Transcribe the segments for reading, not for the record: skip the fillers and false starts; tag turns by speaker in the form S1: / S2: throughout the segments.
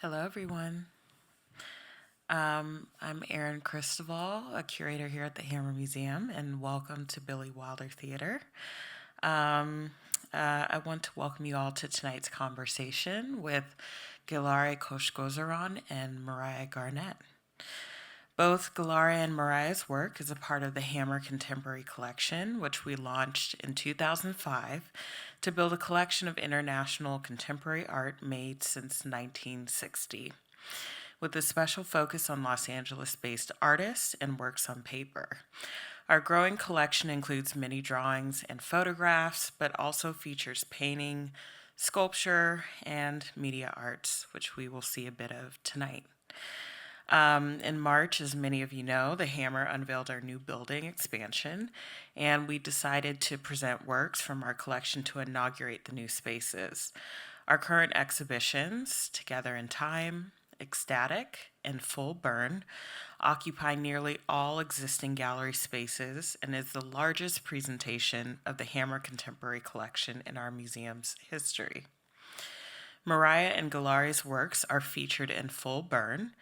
S1: Hello, everyone. I'm Erin Christovale, a curator here at the Hammer Museum, and welcome to Billy Wilder Theater. Um, I want to welcome you all to tonight's conversation with Gelare Khoshgozaran and Mariah Garnett. Both Gelare and Mariah's work is a part of the Hammer Contemporary Collection, which we launched in 2005 to build a collection of international contemporary art made since 1960, with a special focus on Los Angeles based artists and works on paper. Our growing collection includes many drawings and photographs, but also features painting, sculpture, and media arts, which we will see a bit of tonight. In March, as many of you know, the Hammer unveiled our new building expansion, and we decided to present works from our collection to inaugurate the new spaces. Our current exhibitions, Together in Time, Ecstatic, and Full Burn, occupy nearly all existing gallery spaces and is the largest presentation of the Hammer Contemporary Collection in our museum's history. Mariah and Galare's works are featured in Full Burn,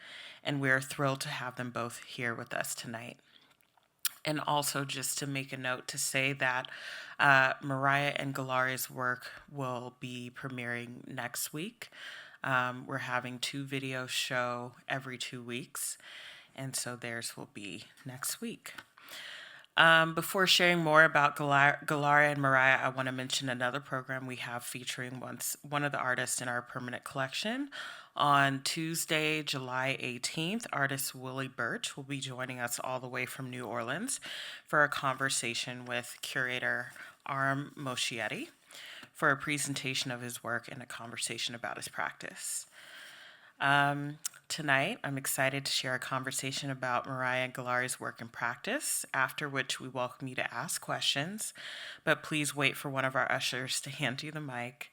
S1: and we are thrilled to have them both here with us tonight. And also, just to make a note to say that Mariah and Galare's work will be premiering next week. We're having 2 videos show every 2 weeks, and so theirs will be next week. Before sharing more about Gelare and Mariah, I want to mention another program we have featuring one of the artists in our permanent collection. On Tuesday, July 18th, artist Willie Birch will be joining us all the way from New Orleans for a conversation with curator Arm Moschietti for a presentation of his work and a conversation about his practice. Tonight, I'm excited to share a conversation about Mariah and Galare's work and practice, after which we welcome you to ask questions, but please wait for one of our ushers to hand you the mic.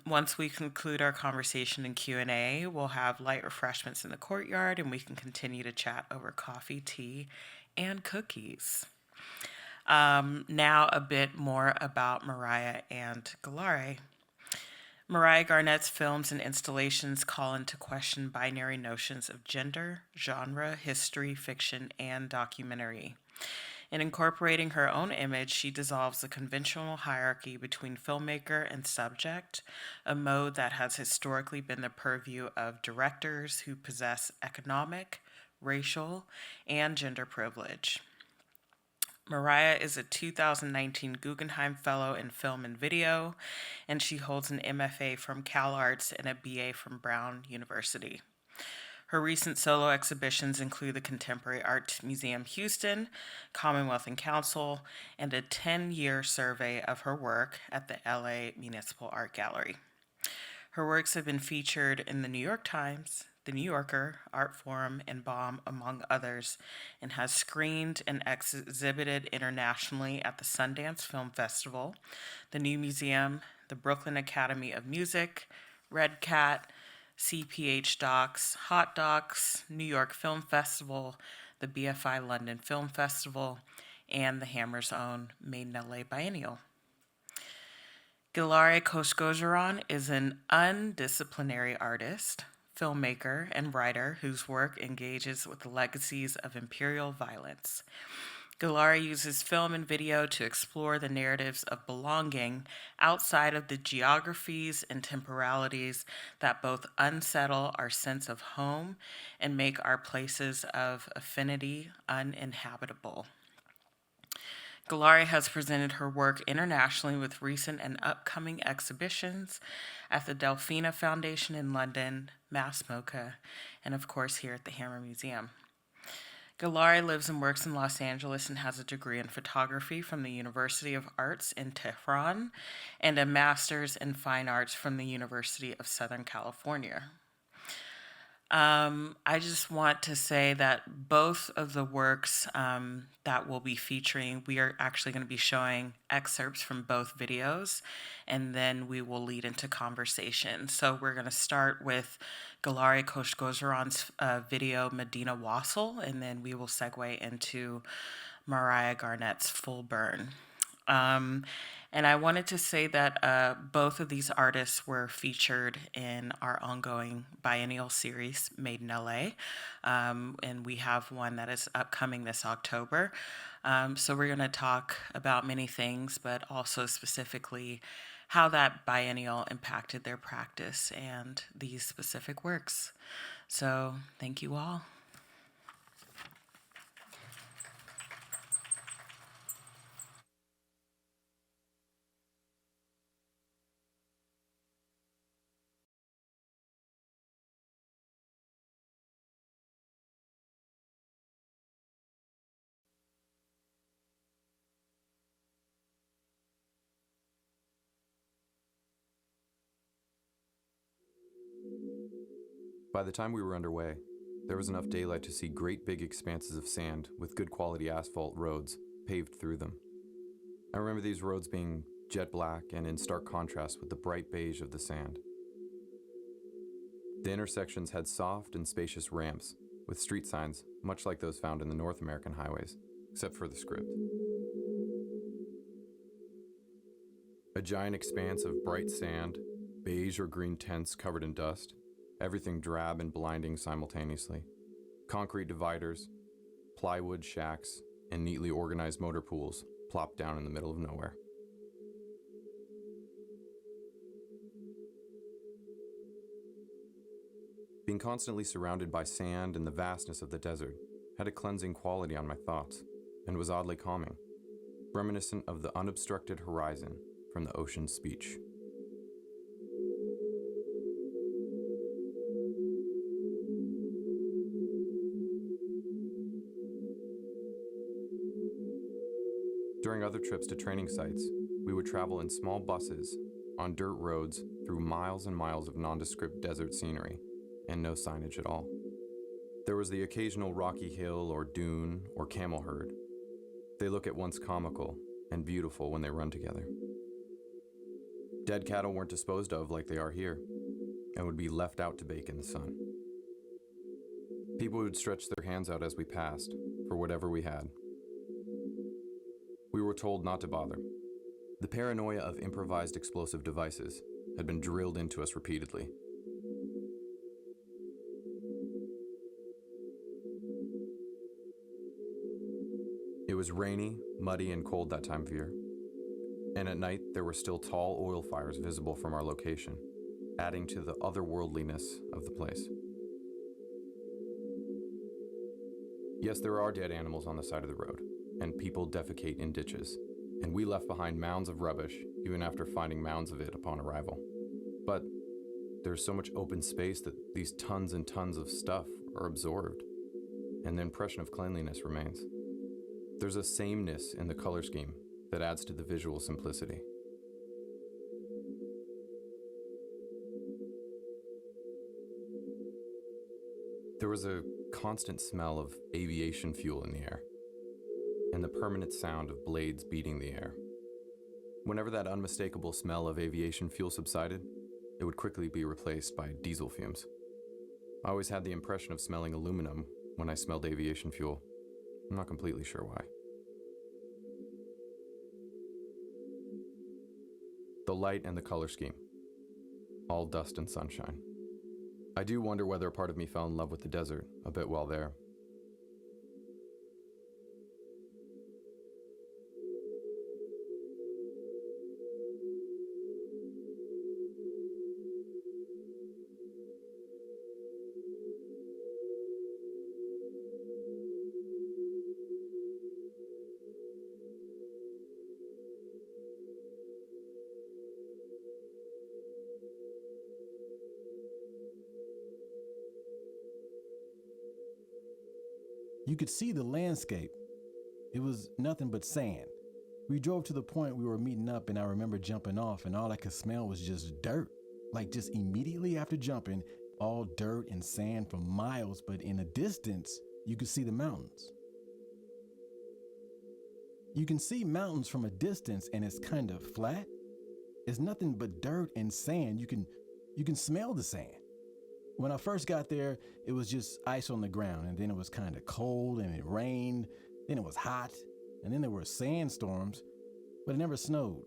S1: Once we conclude our conversation in Q&A, we'll have light refreshments in the courtyard, and we can continue to chat over coffee, tea, and cookies. Now a bit more about Mariah and Gelare. Mariah Garnett's films and installations call into question binary notions of gender, genre, history, fiction, and documentary. In incorporating her own image, she dissolves the conventional hierarchy between filmmaker and subject, a mode that has historically been the purview of directors who possess economic, racial, and gender privilege. Mariah is a 2019 Guggenheim Fellow in Film and Video, and she holds an MFA from CalArts and a BA from Brown University. Her recent solo exhibitions include the Contemporary Art Museum Houston, Commonwealth and Council, and a 10-year survey of her work at the LA Municipal Art Gallery. Her works have been featured in the New York Times, the New Yorker, Art Forum, and Bomb, among others, and has screened and exhibited internationally at the Sundance Film Festival, the New Museum, the Brooklyn Academy of Music, Red Cat, CPH Docs, Hot Docs, New York Film Festival, the BFI London Film Festival, and the Hammer's own Made in LA Biennial. Gelare Khoshgozaran is an undisciplinary artist, filmmaker, and writer whose work engages with the legacies of imperial violence. Gelare uses film and video to explore the narratives of belonging outside of the geographies and temporalities that both unsettle our sense of home and make our places of affinity uninhabitable. Gelare has presented her work internationally with recent and upcoming exhibitions at the Delphina Foundation in London, Mass MoCA, and of course here at the Hammer Museum. Gelare lives and works in Los Angeles and has a degree in photography from the University of Arts in Tehran and a master's in fine arts from the University of Southern California. I just want to say that both of the works that we'll be featuring, we are actually going to be showing excerpts from both videos, and then we will lead into conversation. So we're going to start with Gelare Khoshgozaran's video Medina Wasl, and then we will segue into Mariah Garnett's Full Burn. Um, and I wanted to say that both of these artists were featured in our ongoing biennial series, Made in LA. And we have one that is upcoming this October. So we're going to talk about many things, but also specifically how that biennial impacted their practice and these specific works. So thank you all.
S2: By the time we were underway, there was enough daylight to see great big expanses of sand with good quality asphalt roads paved through them. I remember these roads being jet black and in stark contrast with the bright beige of the sand. The intersections had soft and spacious ramps with street signs much like those found in the North American highways, except for the script. A giant expanse of bright sand, beige or green tents covered in dust, everything drab and blinding simultaneously. Concrete dividers, plywood shacks, and neatly organized motor pools plopped down in the middle of nowhere. Being constantly surrounded by sand and the vastness of the desert had a cleansing quality on my thoughts and was oddly calming, reminiscent of the unobstructed horizon from the ocean's speech. During other trips to training sites, we would travel in small buses on dirt roads through miles and miles of nondescript desert scenery and no signage at all. There was the occasional rocky hill or dune or camel herd. They look at once comical and beautiful when they run together. Dead cattle weren't disposed of like they are here and would be left out to bake in the sun. People would stretch their hands out as we passed for whatever we had. We were told not to bother. The paranoia of improvised explosive devices had been drilled into us repeatedly. It was rainy, muddy, and cold that time of year. And at night, there were still tall oil fires visible from our location, adding to the otherworldliness of the place. Yes, there are dead animals on the side of the road, and people defecate in ditches, and we left behind mounds of rubbish even after finding mounds of it upon arrival. But there's so much open space that these tons and tons of stuff are absorbed, and the impression of cleanliness remains. There's a sameness in the color scheme that adds to the visual simplicity. There was a constant smell of aviation fuel in the air, and the permanent sound of blades beating the air. Whenever that unmistakable smell of aviation fuel subsided, it would quickly be replaced by diesel fumes. I always had the impression of smelling aluminum when I smelled aviation fuel. I'm not completely sure why. The light and the color scheme. All dust and sunshine. I do wonder whether a part of me fell in love with the desert a bit while there.
S3: You could see the landscape. It was nothing but sand. We drove to the point we were meeting up, and I remember jumping off, and all I could smell was just dirt. Like, just immediately after jumping, all dirt and sand for miles, but in a distance, you could see the mountains. You can see mountains from a distance, and it's kind of flat. It's nothing but dirt and sand. You can smell the sand. When I first got there, it was just ice on the ground, and then it was kind of cold, and it rained, then it was hot, and then there were sandstorms. but it never snowed.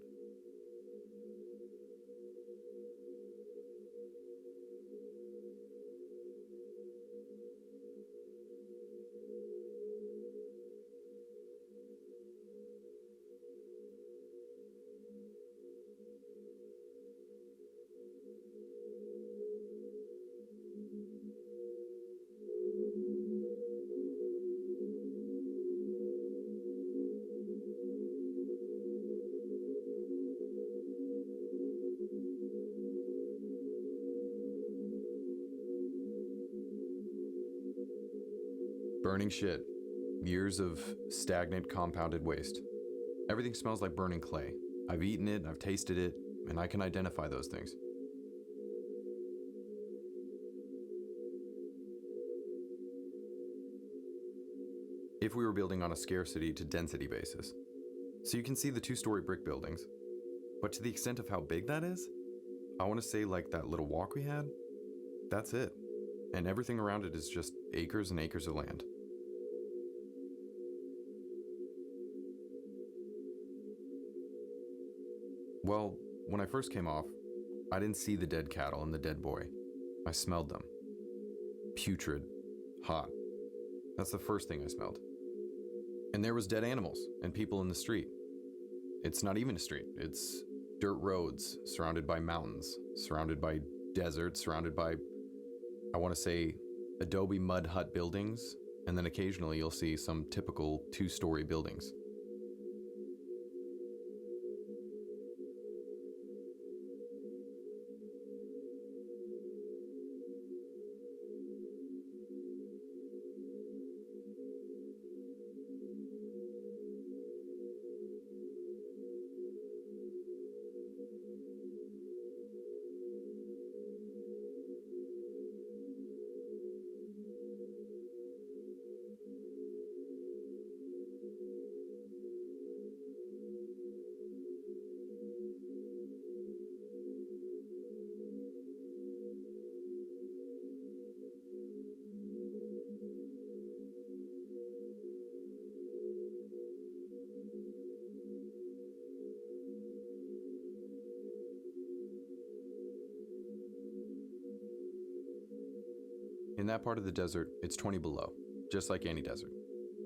S2: Burning shit. Years of stagnant compounded waste. Everything smells like burning clay. I've eaten it, I've tasted it, and I can identify those things. If we were building on a scarcity to density basis. So you can see the 2-story brick buildings. But to the extent of how big that is, I want to say like that little walk we had, that's it. And everything around it is just acres and acres of land. Well, when I first came off, I didn't see the dead cattle and the dead boy. I smelled them. Putrid. Hot. That's the first thing I smelled. And there was dead animals and people in the street. It's not even a street. It's dirt roads surrounded by mountains, surrounded by desert, surrounded by, I want to say, adobe mud hut buildings, and then occasionally you'll see some typical 2-story buildings. In that part of the desert, it's 20 below, just like any desert.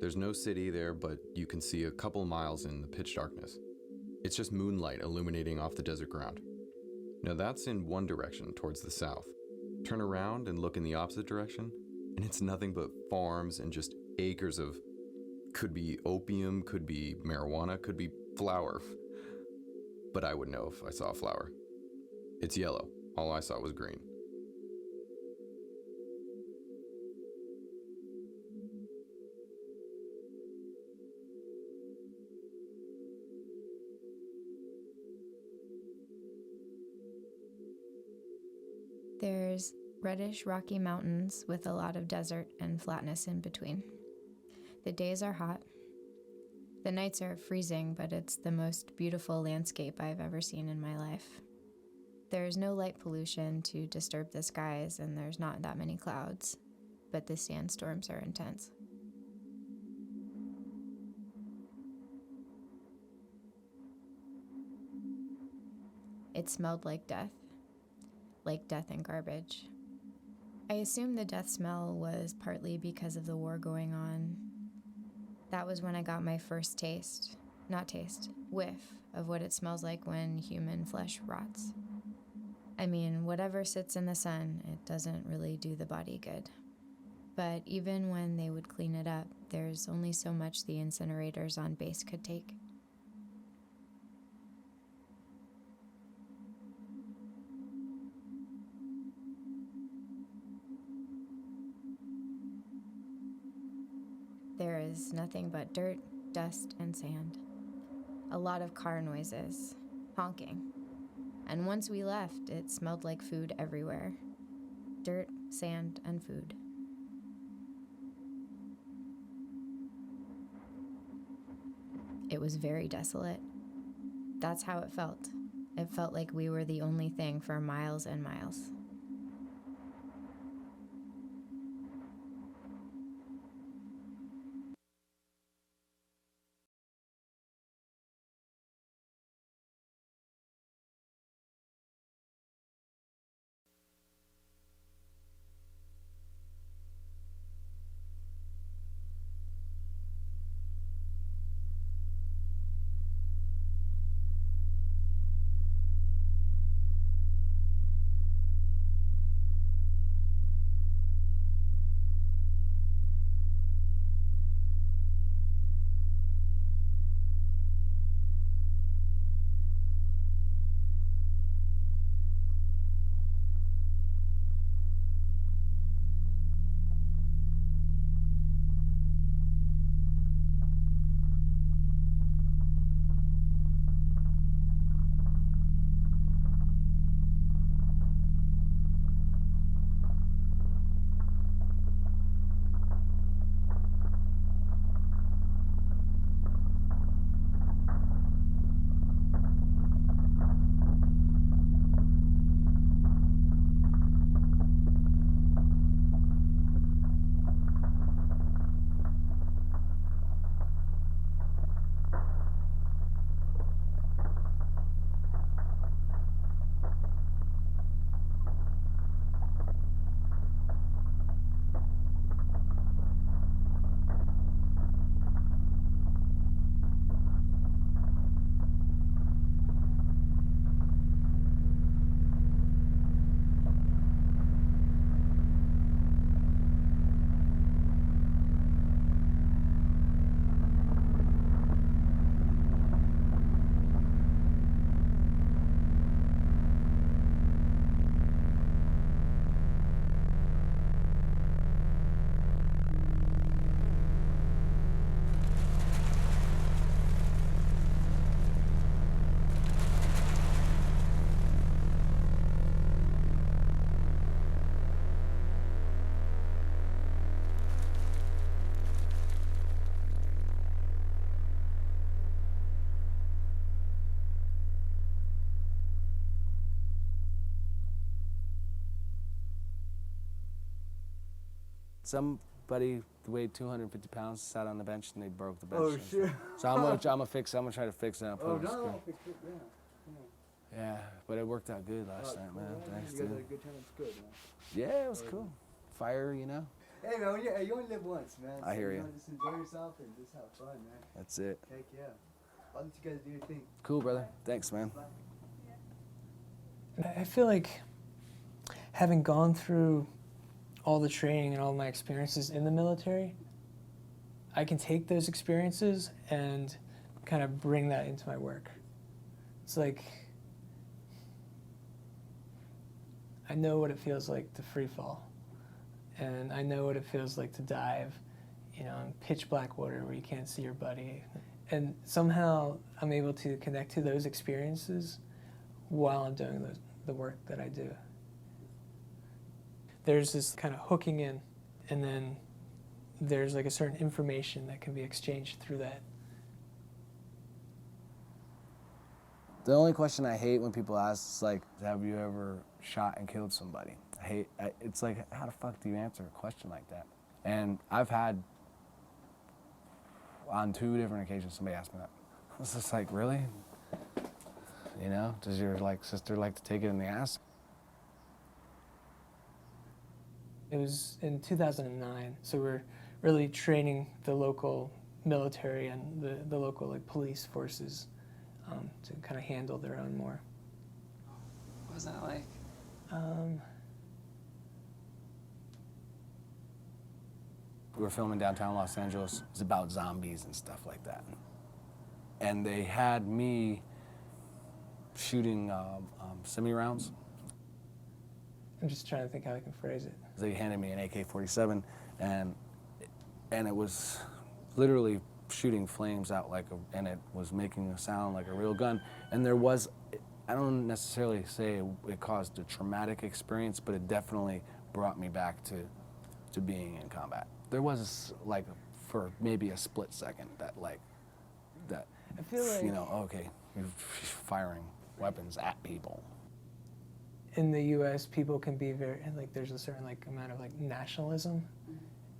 S2: There's no city there, but you can see a couple miles in the pitch darkness. It's just moonlight illuminating off the desert ground. Now that's in one direction, towards the south. Turn around and look in the opposite direction, and it's nothing but farms and just acres of, could be opium, could be marijuana, could be flower. But I would know if I saw a flower. It's yellow. All I saw was green.
S4: There's reddish rocky mountains with a lot of desert and flatness in between. The days are hot. The nights are freezing, but it's the most beautiful landscape I've ever seen in my life. There's no light pollution to disturb the skies, and there's not that many clouds, but the sandstorms are intense. It smelled like death and garbage. I assume the death smell was partly because of the war going on. That was when I got my first whiff of what it smells like when human flesh rots. I mean, whatever sits in the sun, it doesn't really do the body good. But even when they would clean it up, there's only so much the incinerators on base could take. There is nothing but dirt, dust, and sand. A lot of car noises, honking. And once we left, it smelled like food everywhere. Dirt, sand, and food. It was very desolate. That's how it felt. It felt like we were the only thing for miles and miles.
S5: Somebody weighed 250 pounds sat on the bench and they broke the bench.
S6: Oh, shit.
S5: So I'm gonna fix it. I'm gonna try to fix it. And put it on the screen.
S6: Fix it, yeah.
S5: Yeah, but it worked out good last night, man. Thanks,
S6: You guys
S5: dude.
S6: had a good time. It's good, man.
S5: Yeah, it was cool. Fire, you know.
S6: Hey, man, you only live once, man.
S5: I hear you.
S6: Just enjoy yourself and just have fun, man.
S5: That's it.
S6: Heck yeah. I'll let you guys do your thing.
S5: Cool, brother. Thanks, man.
S7: I feel like having gone through all the training and all my experiences in the military, I can take those experiences and kind of bring that into my work. It's like I know what it feels like to free fall, and I know what it feels like to dive, you know, in pitch black water where you can't see your buddy. And somehow I'm able to connect to those experiences while I'm doing the work that I do. There's this kind of hooking in, and then there's like a certain information that can be exchanged through that.
S5: The only question I hate when people ask is like, have you ever shot and killed somebody? It's like, how the fuck do you answer a question like that? And I've had, on 2 different occasions, somebody asked me that. I was just like, really? You know, does your sister like to take it in the ass?
S7: It was in 2009, so we're really training the local military and the local police forces to kind of handle their own more.
S8: What was that like?
S5: We were filming downtown Los Angeles. It was about zombies and stuff like that. And they had me shooting semi-rounds.
S7: I'm just trying to think how I can phrase it.
S5: They handed me an AK-47, and it was literally shooting flames out and it was making a sound like a real gun. And there was, I don't necessarily say it caused a traumatic experience, but it definitely brought me back to being in combat. There was for maybe a split second that
S7: I feel like,
S5: you know, okay, you're firing weapons at people.
S7: in the U.S., people can be very, there's a certain amount of nationalism,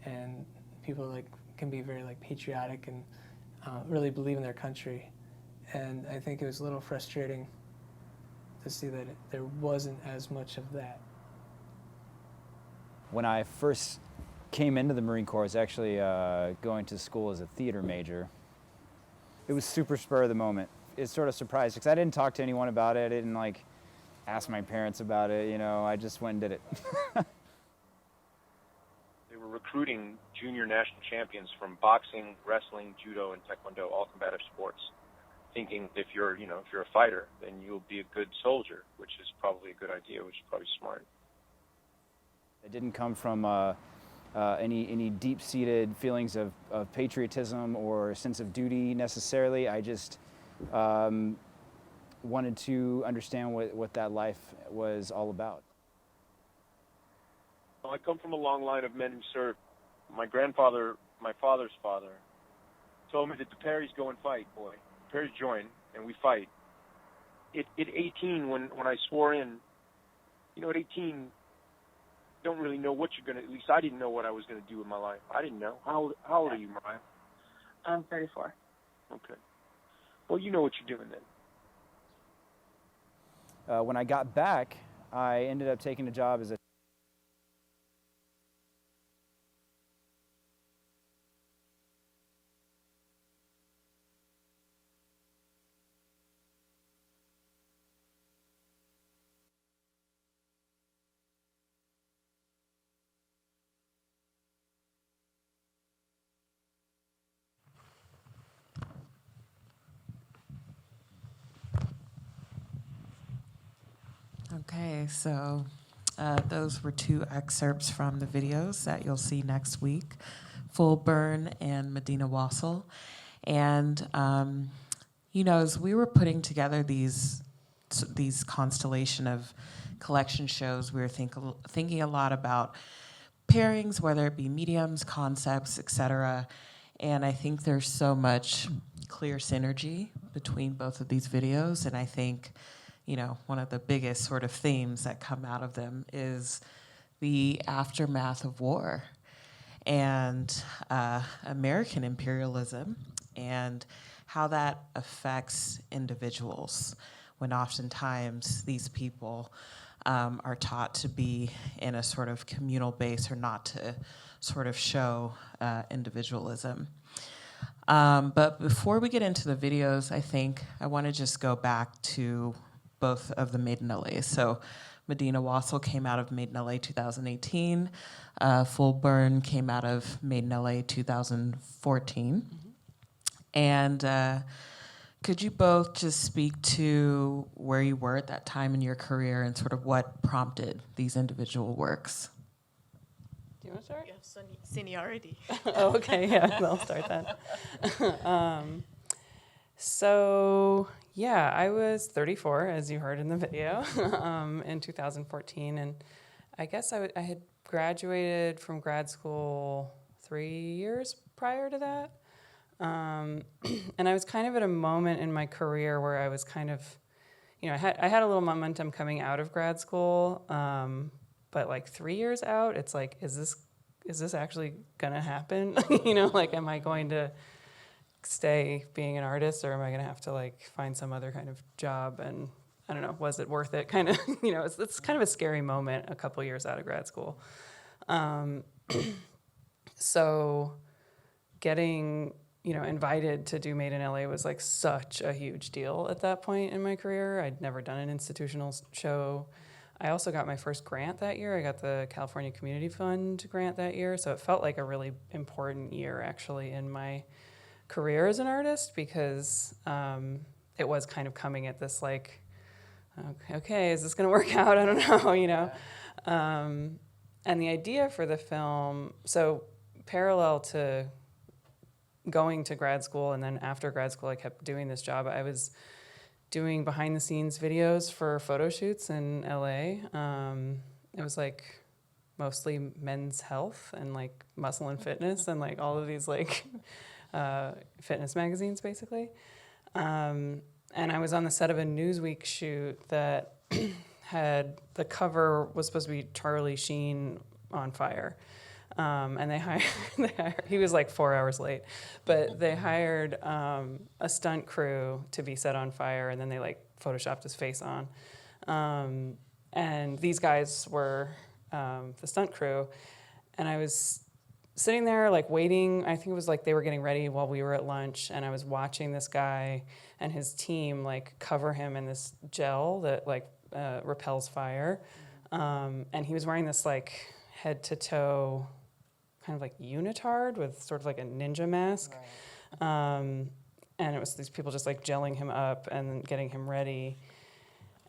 S7: and people can be very patriotic and really believe in their country. And I think it was a little frustrating to see that there wasn't as much of that.
S9: When I first came into the Marine Corps, I was actually going to school as a theater major. It was super spur of the moment. It's sort of surprised because I didn't talk to anyone about it. I didn't ask my parents about it. You know, I just went and did it.
S10: They were recruiting junior national champions from boxing, wrestling, judo, and taekwondo, all combative sports, thinking if you're a fighter, then you'll be a good soldier, which is probably a good idea, which is probably smart.
S9: It didn't come from any deep-seated feelings of patriotism or sense of duty necessarily. I just wanted to understand what that life was all about.
S10: Well, I come from a long line of men who served. My grandfather, my father's father, told me that the Perrys go and fight, boy. The Perrys join, and we fight. At 18, when I swore in, at 18, you don't really know what you're going to, at least I didn't know what I was going to do with my life. I didn't know. How old are you, Mariah?
S11: I'm 34.
S10: Okay. Well, you know what you're doing then.
S9: When I got back, I ended up taking a job as a
S1: Okay, so those were 2 excerpts from the videos that you'll see next week, Full Burn and Medina Wasl. And, as we were putting together these constellation of collection shows, we were thinking a lot about pairings, whether it be mediums, concepts, etc. And I think there's so much clear synergy between both of these videos, and I think one of the biggest sort of themes that come out of them is the aftermath of war. and American imperialism, and how that affects individuals when oftentimes these people are taught to be in a sort of communal base or not to sort of show individualism. But before we get into the videos, I think I want to just go back to both of the Made in LA. So Medina Wasl came out of Made in LA 2018. Full Burn came out of Made in LA 2014. And could you both just speak to where you were at that time in your career and sort of what prompted these individual works?
S8: Do you want to start?
S12: You have seniority.
S8: Oh, okay, yeah, I'll start then. So, yeah, I was 34, as you heard in the video, in 2014, and I guess I had graduated from grad school 3 years prior to that. And I was kind of at a moment in my career where I was kind of, I had a little momentum coming out of grad school, but like 3 years out, it's like, is this actually gonna happen? Am I going to stay being an artist, or am I gonna have to like find some other kind of job? And I don't know, was it worth it? Kind of, it's kind of a scary moment a couple years out of grad school. So getting invited to do Made in LA was like such a huge deal at that point in my career. I'd never done an institutional show. I also got my first grant that year. I got the California Community Fund grant that year. So it felt like a really important year actually in my career as an artist, because it was kind of coming at this like, okay, is this gonna work out? I don't know, And the idea for the film, so parallel to going to grad school, and then after grad school I kept doing this job. I was doing behind the scenes videos for photo shoots in LA. It was like mostly men's health and like muscle and fitness and like all of these like fitness magazines basically. And I was on the set of a Newsweek shoot that had, the cover was supposed to be Charlie Sheen on fire. And they hired, he was like 4 hours late, but they hired a stunt crew to be set on fire, and then they like photoshopped his face on. And these guys were the stunt crew, and I was sitting there like waiting. I think it was like they were getting ready while we were at lunch, and I was watching this guy and his team like cover him in this gel that like repels fire. And he was wearing this like head to toe kind of like unitard with sort of like a ninja mask. Right. And it was these people just like gelling him up and getting him ready.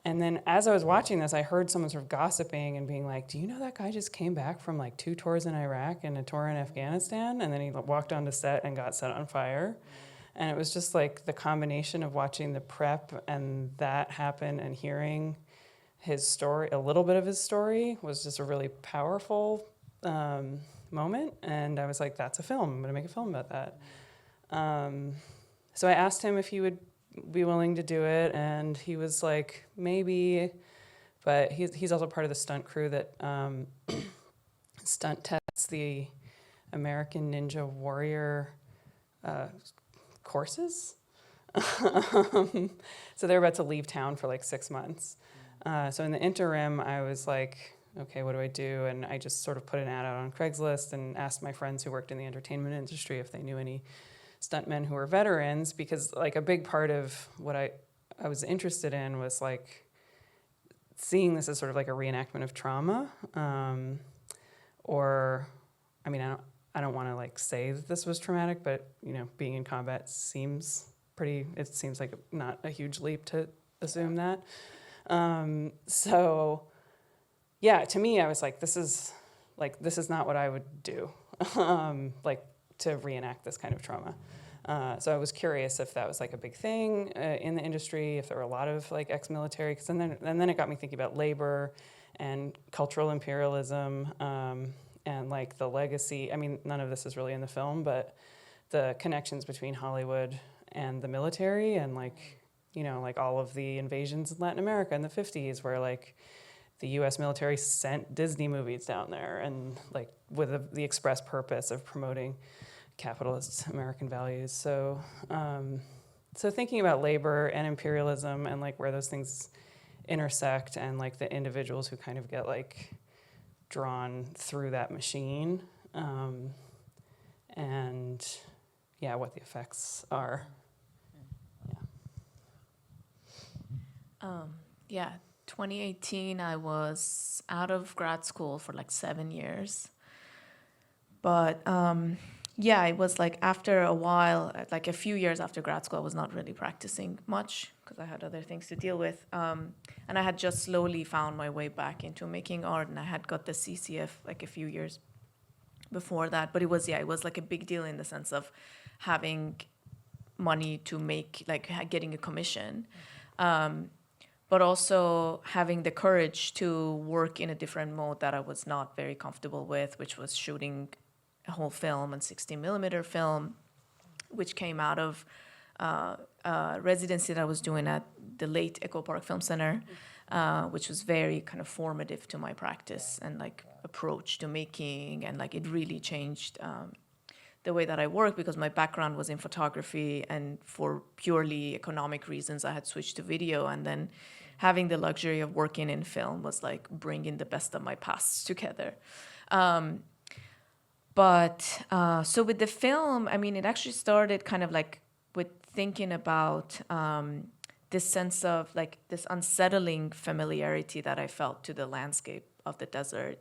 S8: And then as I was watching this, I heard someone sort of gossiping and being like, do you know that guy just came back from like 2 tours in Iraq and a tour in Afghanistan? And then he walked onto set and got set on fire. And it was just like the combination of watching the prep and that happen and hearing his story, a little bit of his story, was just a really powerful moment. And I was like, that's a film. I'm gonna make a film about that. So I asked him if he would be willing to do it, and he was like, maybe, but he's also part of the stunt crew that stunt tests the American Ninja Warrior courses. So they're about to leave town for like 6 months. So in the interim, I was like, okay, what do I do? And I just sort of put an ad out on Craigslist and asked my friends who worked in the entertainment industry if they knew any stuntmen who were veterans, because like a big part of what I was interested in was like seeing this as sort of like a reenactment of trauma. Or, I mean, I don't want to like say that this was traumatic, but you know, being in combat seems like not a huge leap to assume that. So yeah, to me, I was like, this is not what I would do, like to reenact this kind of trauma. So I was curious if that was like a big thing in the industry, if there were a lot of like ex-military, and then it got me thinking about labor and cultural imperialism, and like the legacy. I mean, none of this is really in the film, but the connections between Hollywood and the military, and like, you know, like all of the invasions in Latin America in the 50s, where like the U.S. military sent Disney movies down there, and like with the express purpose of promoting capitalist American values. So, so thinking about labor and imperialism and like where those things intersect, and like the individuals who kind of get like drawn through that machine, and yeah, what the effects are.
S12: Yeah, 2018, I was out of grad school for like 7 years. But yeah, it was like after a while, like a few years after grad school, I was not really practicing much because I had other things to deal with. And I had just slowly found my way back into making art, and I had got the CCF like a few years before that. But it was like a big deal in the sense of having money to make, like getting a commission. But also having the courage to work in a different mode that I was not very comfortable with, which was shooting a whole film and 16mm film, which came out of residency that I was doing at the late Echo Park Film Center, which was very kind of formative to my practice and like approach to making, and like it really changed the way that I work, because my background was in photography, and for purely economic reasons I had switched to video, and then having the luxury of working in film was like bringing the best of my pasts together. So with the film, I mean, it actually started kind of like with thinking about this sense of like this unsettling familiarity that I felt to the landscape of the desert,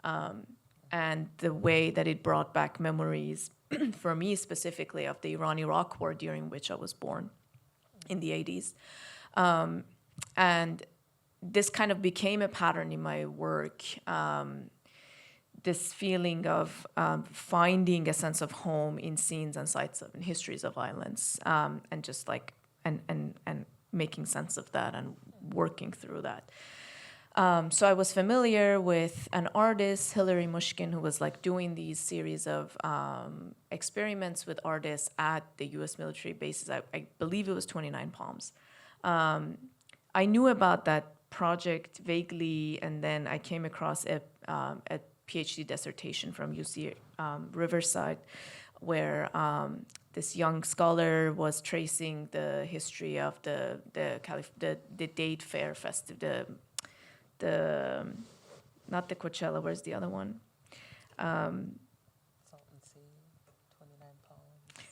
S12: and the way that it brought back memories for me specifically of the Iran-Iraq war, during which I was born in the 80s. And this kind of became a pattern in my work, this feeling of finding a sense of home in scenes and sites and histories of violence, and just like and making sense of that and working through that. So I was familiar with an artist, Hilary Mushkin, who was like doing these series of experiments with artists at the U.S. military bases. I believe it was 29 Palms. I knew about that project vaguely, and then I came across a PhD dissertation from UC Riverside, where this young scholar was tracing the history of the Date Fair Festival, not the Coachella, where's the other one?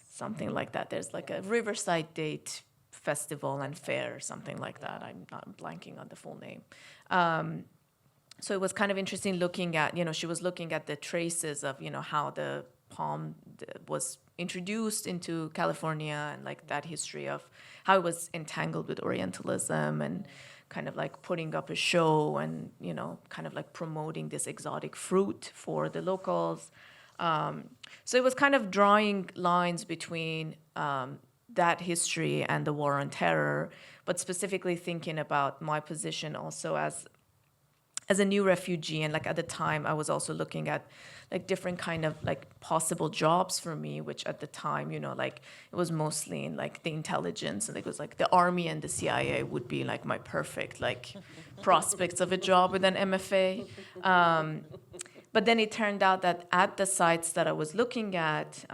S12: Something like that. There's like a Riverside Date Festival and Fair, something like that. I'm not blanking on the full name. So it was kind of interesting looking at, she was looking at the traces of, how the palm was introduced into California, and like that history of how it was entangled with Orientalism, and kind of like putting up a show and, kind of like promoting this exotic fruit for the locals. So it was kind of drawing lines between that history and the war on terror, but specifically thinking about my position also as a new refugee. And like at the time, I was also looking at like different kind of like possible jobs for me, which at the time, like it was mostly in like the intelligence, and it was like the army and the CIA would be like my perfect like prospects of a job with an MFA. But then it turned out that at the sites that I was looking at,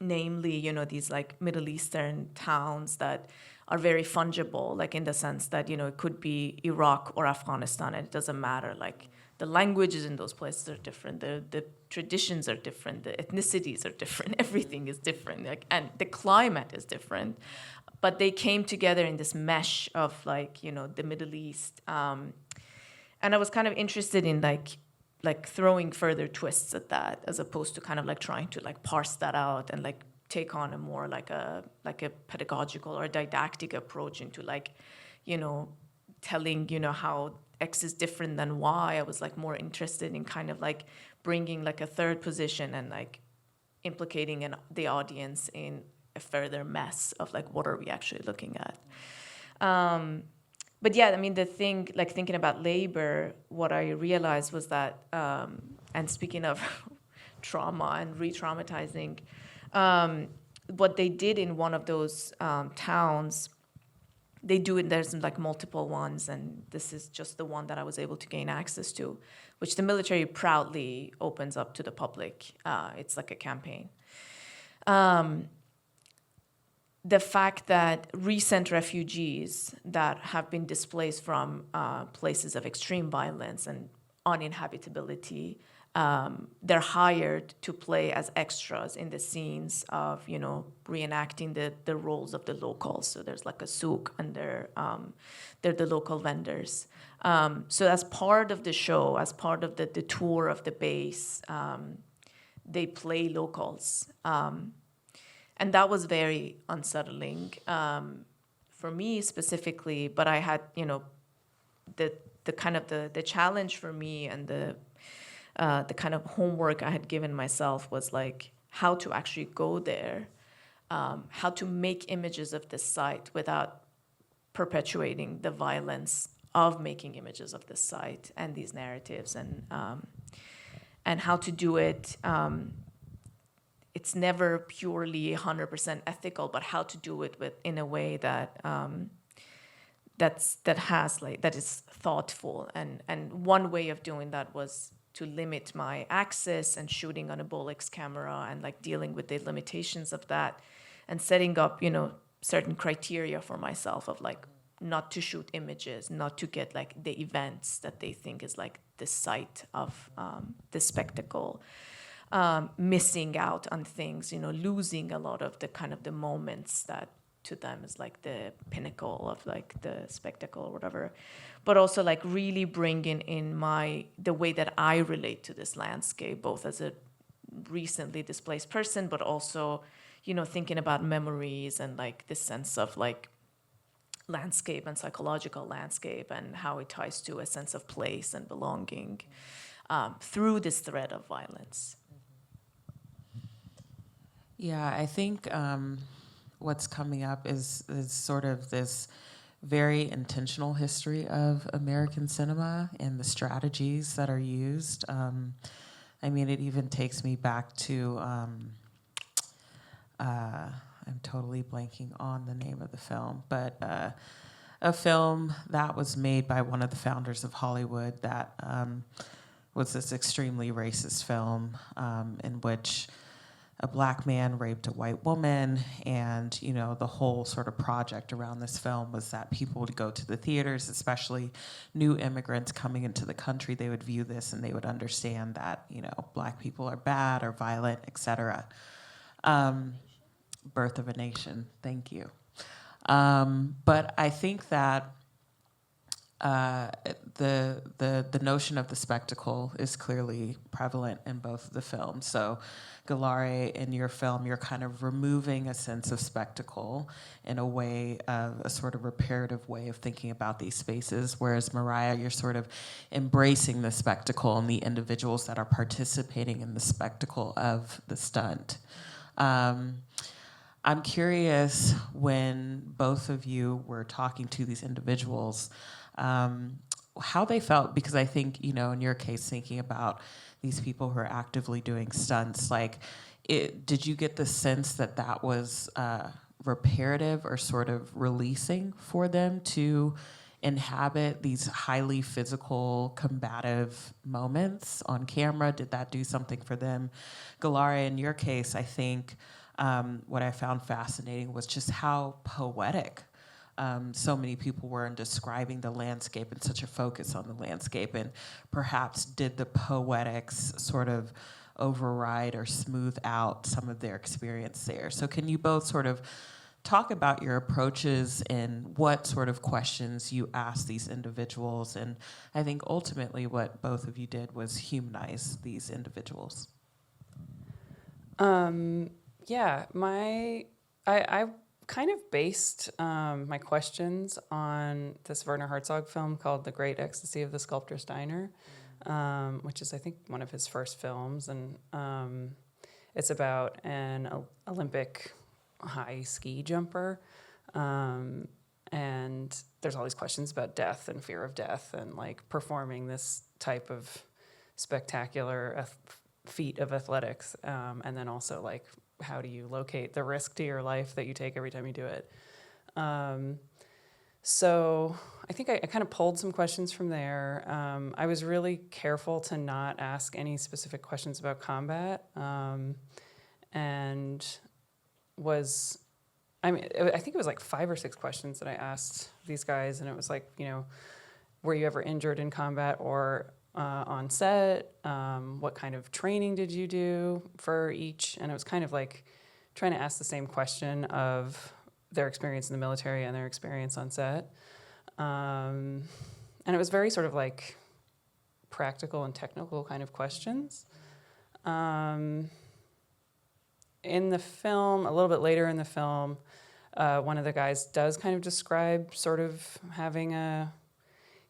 S12: namely, these like Middle Eastern towns that are very fungible, like in the sense that, it could be Iraq or Afghanistan, and it doesn't matter. Like the languages in those places are different, the traditions are different, the ethnicities are different, everything is different, like, and the climate is different. But they came together in this mesh of like, the Middle East. And I was kind of interested in like throwing further twists at that, as opposed to kind of like trying to like parse that out and like take on a more like a pedagogical or didactic approach into like, telling, how X is different than Y. I was like more interested in kind of like bringing like a third position and like implicating the audience in a further mess of like, what are we actually looking at? But yeah, I mean, the thing, like thinking about labor, what I realized was that, and speaking of trauma and re-traumatizing, what they did in one of those towns they do it, there's like multiple ones, and this is just the one that I was able to gain access to, which the military proudly opens up to the public. It's like a campaign. The fact that recent refugees that have been displaced from places of extreme violence and uninhabitability, they're hired to play as extras in the scenes of, reenacting the roles of the locals. So there's like a souk, and they're the local vendors. So as part of the show, as part of the tour of the base, they play locals. And that was very unsettling for me specifically. But I had, the kind of the challenge for me, and the kind of homework I had given myself was like how to actually go there, how to make images of this site without perpetuating the violence of making images of this site and these narratives, and how to do it. It's never purely 100% ethical, but how to do it in a way that that is thoughtful. And one way of doing that was to limit my access and shooting on a Bolex camera, and like dealing with the limitations of that, and setting up certain criteria for myself of like not to shoot images, not to get like the events that they think is like the site of the spectacle. Missing out on things, losing a lot of the kind of the moments that to them is like the pinnacle of like the spectacle or whatever, but also like really bringing in the way that I relate to this landscape, both as a recently displaced person, but also, thinking about memories and like this sense of like landscape and psychological landscape, and how it ties to a sense of place and belonging through this thread of violence.
S1: Yeah, I think what's coming up is sort of this very intentional history of American cinema and the strategies that are used. It even takes me back to, I'm totally blanking on the name of the film, but a film that was made by one of the founders of Hollywood that was this extremely racist film in which a black man raped a white woman, and the whole sort of project around this film was that people would go to the theaters, especially new immigrants coming into the country. They would view this and they would understand that black people are bad or violent, etc. Birth of a Nation, thank you. But I think that the notion of the spectacle is clearly prevalent in both of the films. So Gelare, in your film, you're kind of removing a sense of spectacle in a way of a sort of reparative way of thinking about these spaces, whereas Mariah, you're sort of embracing the spectacle and the individuals that are participating in the spectacle of the stunt. I'm curious, when both of you were talking to these individuals, how they felt, because I think, in your case, thinking about these people who are actively doing stunts, did you get the sense that that was reparative or sort of releasing for them to inhabit these highly physical, combative moments on camera? Did that do something for them? Gelare, in your case, I think what I found fascinating was just how poetic so many people were in describing the landscape, and such a focus on the landscape, and perhaps did the poetics sort of override or smooth out some of their experience there? So can you both sort of talk about your approaches and what sort of questions you asked these individuals? And I think ultimately what both of you did was humanize these individuals.
S8: I kind of based my questions on this Werner Herzog film called The Great Ecstasy of the Sculptor's Diner, which is, I think, one of his first films. And it's about an Olympic high ski jumper. And there's all these questions about death and fear of death and performing this type of spectacular feat of athletics. And then also how do you locate the risk to your life that you take every time you do it? So I think I kind of pulled some questions from there. I was really careful to not ask any specific questions about combat, and I think it was like 5 or 6 questions that I asked these guys, and it was like, were you ever injured in combat or on set? What kind of training did you do for each? And it was kind of like trying to ask the same question of their experience in the military and their experience on set. And it was very sort of like practical and technical kind of questions. In the film, a little bit later in the film, one of the guys does kind of describe sort of having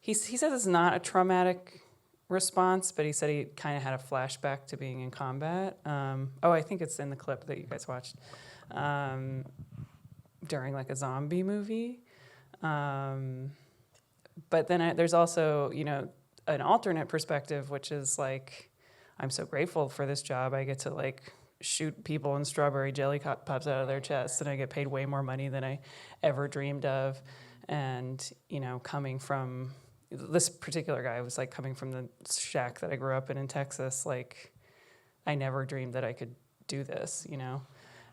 S8: he says it's not a traumatic response, but he said he kind of had a flashback to being in combat. I think it's in the clip that you guys watched, during like a zombie movie. But then there's also, an alternate perspective, which is like, I'm so grateful for this job. I get to like shoot people and strawberry jelly pops out of their chests, and I get paid way more money than I ever dreamed of. And, coming from this particular guy was like coming from the shack that I grew up in Texas, like I never dreamed that I could do this,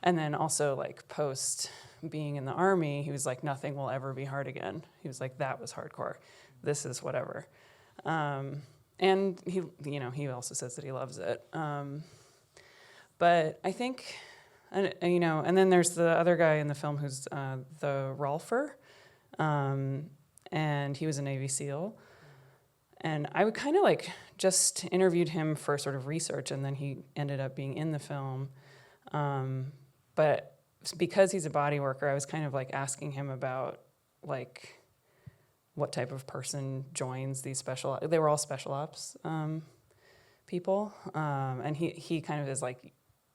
S8: And then also like post being in the Army, he was like, nothing will ever be hard again. He was like, that was hardcore. This is whatever. And he also says that he loves it. But I think, and then there's the other guy in the film who's the Rolfer, and he was a Navy SEAL. And I would kind of like just interviewed him for sort of research, and then he ended up being in the film. But because he's a body worker, I was kind of like asking him about like what type of person joins these they were all special ops people. And he kind of is like,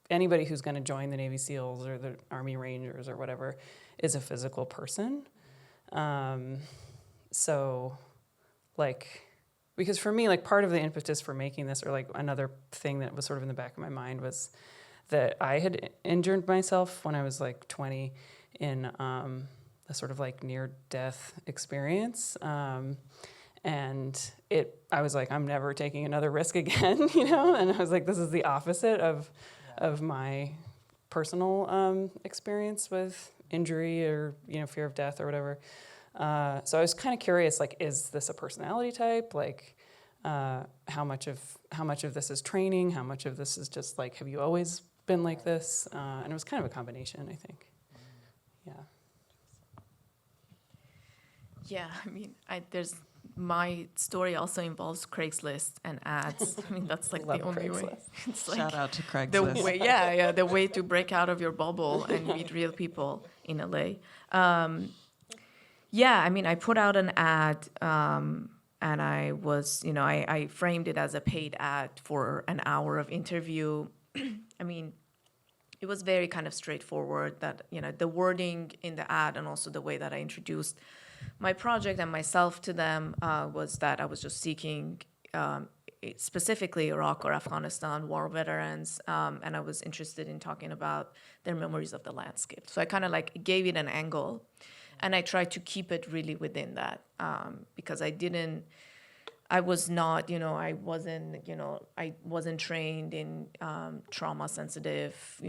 S8: anybody who's going to join the Navy SEALs or the Army Rangers or whatever is a physical person. So like, because for me, like part of the impetus for making this, or like another thing that was sort of in the back of my mind, was that I had injured myself when I was like 20 in a sort of like near-death experience. And I was like, I'm never taking another risk again, And I was like, this is the opposite of my personal experience with injury or, fear of death or whatever. So I was kind of curious, like, is this a personality type? Like, how much of this is training? How much of this is just like, have you always been like this? And it was kind of a combination, I think. Yeah.
S12: Yeah, I mean, my story also involves Craigslist and ads. I mean, that's like the only way. It's like
S1: Shout out to Craigslist.
S12: The way to break out of your bubble and meet real people in LA. I mean, I put out an ad, and I was, I framed it as a paid ad for an hour of interview. I mean, it was very kind of straightforward that, the wording in the ad and also the way that I introduced my project and myself to them was that I was just seeking specifically Iraq or Afghanistan war veterans, and I was interested in talking about their memories of the landscape. So I kind of like gave it an angle, and I tried to keep it really within that because I wasn't trained in trauma sensitive,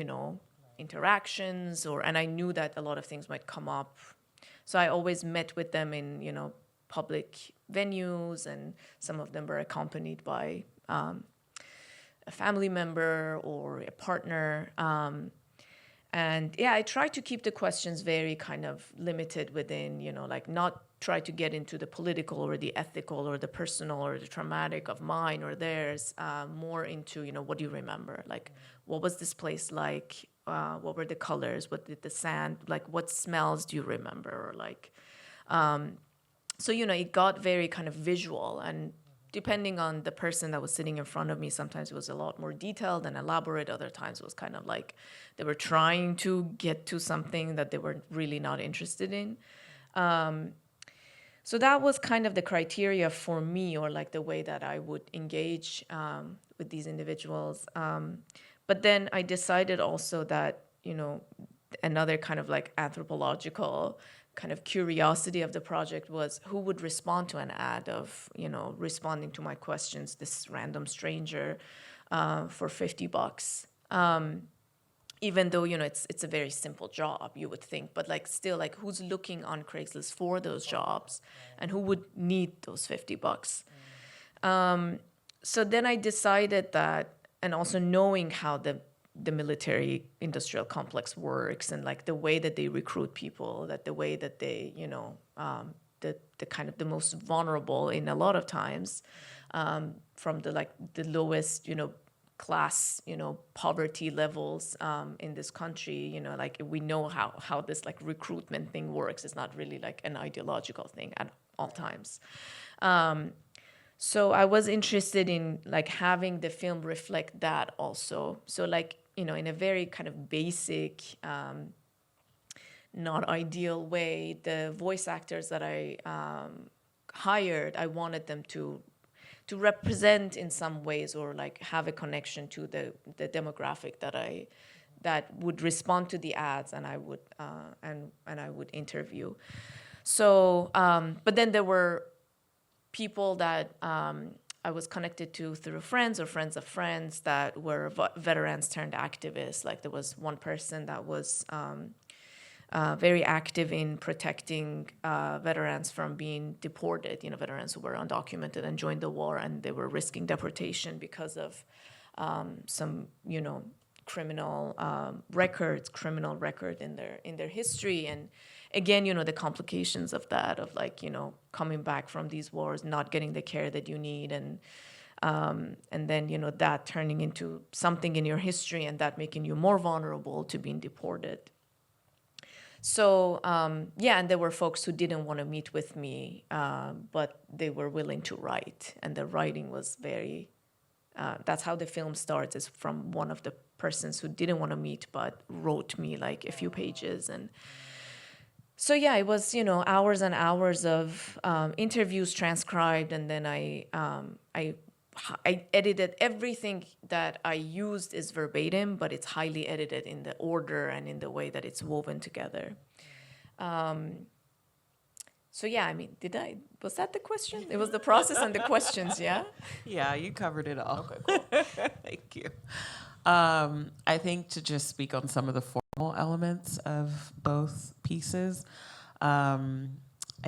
S12: interactions, and I knew that a lot of things might come up. So I always met with them in, public venues, and some of them were accompanied by a family member or a partner. I tried to keep the questions very kind of limited within, like not try to get into the political or the ethical or the personal or the traumatic of mine or theirs, more into, what do you remember? Like, what was this place like? What were the colors? What did the sand, like what smells do you remember? Or like, so, it got very kind of visual, and depending on the person that was sitting in front of me, sometimes it was a lot more detailed and elaborate. Other times it was kind of like they were trying to get to something that they were really not interested in. So that was kind of the criteria for me, or like the way that I would engage with these individuals. But then I decided also that, another kind of like anthropological kind of curiosity of the project was who would respond to an ad of, responding to my questions, this random stranger for $50. Even though, it's a very simple job, you would think, but like still, like who's looking on Craigslist for those jobs and who would need those $50? So then I decided that, and also knowing how the military industrial complex works and like the way that they recruit people, that the way that they, the kind of the most vulnerable in a lot of times, from the lowest, class, poverty levels in this country, like we know how this like recruitment thing works. It's not really like an ideological thing at all times. So I was interested in like having the film reflect that also. So like, in a very kind of basic, not ideal way, the voice actors that I hired, I wanted them to represent in some ways or like have a connection to the demographic that would respond to the ads and I would and I would interview. So but then there were people that I was connected to through friends or friends of friends that were veterans turned activists. Like there was one person that was very active in protecting veterans from being deported, veterans who were undocumented and joined the war and they were risking deportation because of some, criminal record in their history. And again, the complications of that, of like, coming back from these wars, not getting the care that you need, and then, that turning into something in your history and that making you more vulnerable to being deported. So, and there were folks who didn't want to meet with me, but they were willing to write. And the writing was very, that's how the film starts, is from one of the persons who didn't want to meet, but wrote me like a few pages. And so, it was, hours and hours of interviews transcribed. And then I edited everything that I used is verbatim, but it's highly edited in the order and in the way that it's woven together. So was that the question? It was the process and the questions, yeah?
S1: Yeah, you covered it all.
S12: Okay, cool.
S1: Thank you. I think to just speak on some of the formal elements of both pieces, I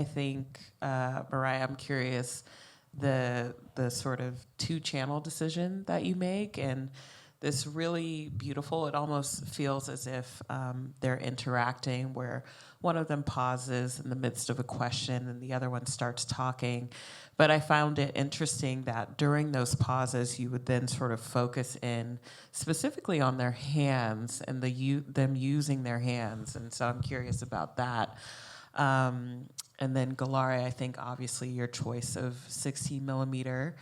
S1: think, Mariah, I'm curious, the sort of two-channel decision that you make, and this really beautiful, it almost feels as if they're interacting, where one of them pauses in the midst of a question and the other one starts talking. But I found it interesting that during those pauses, you would then sort of focus in specifically on their hands and them using their hands. And so I'm curious about that. And then Gelare, I think obviously your choice of 16 millimeter,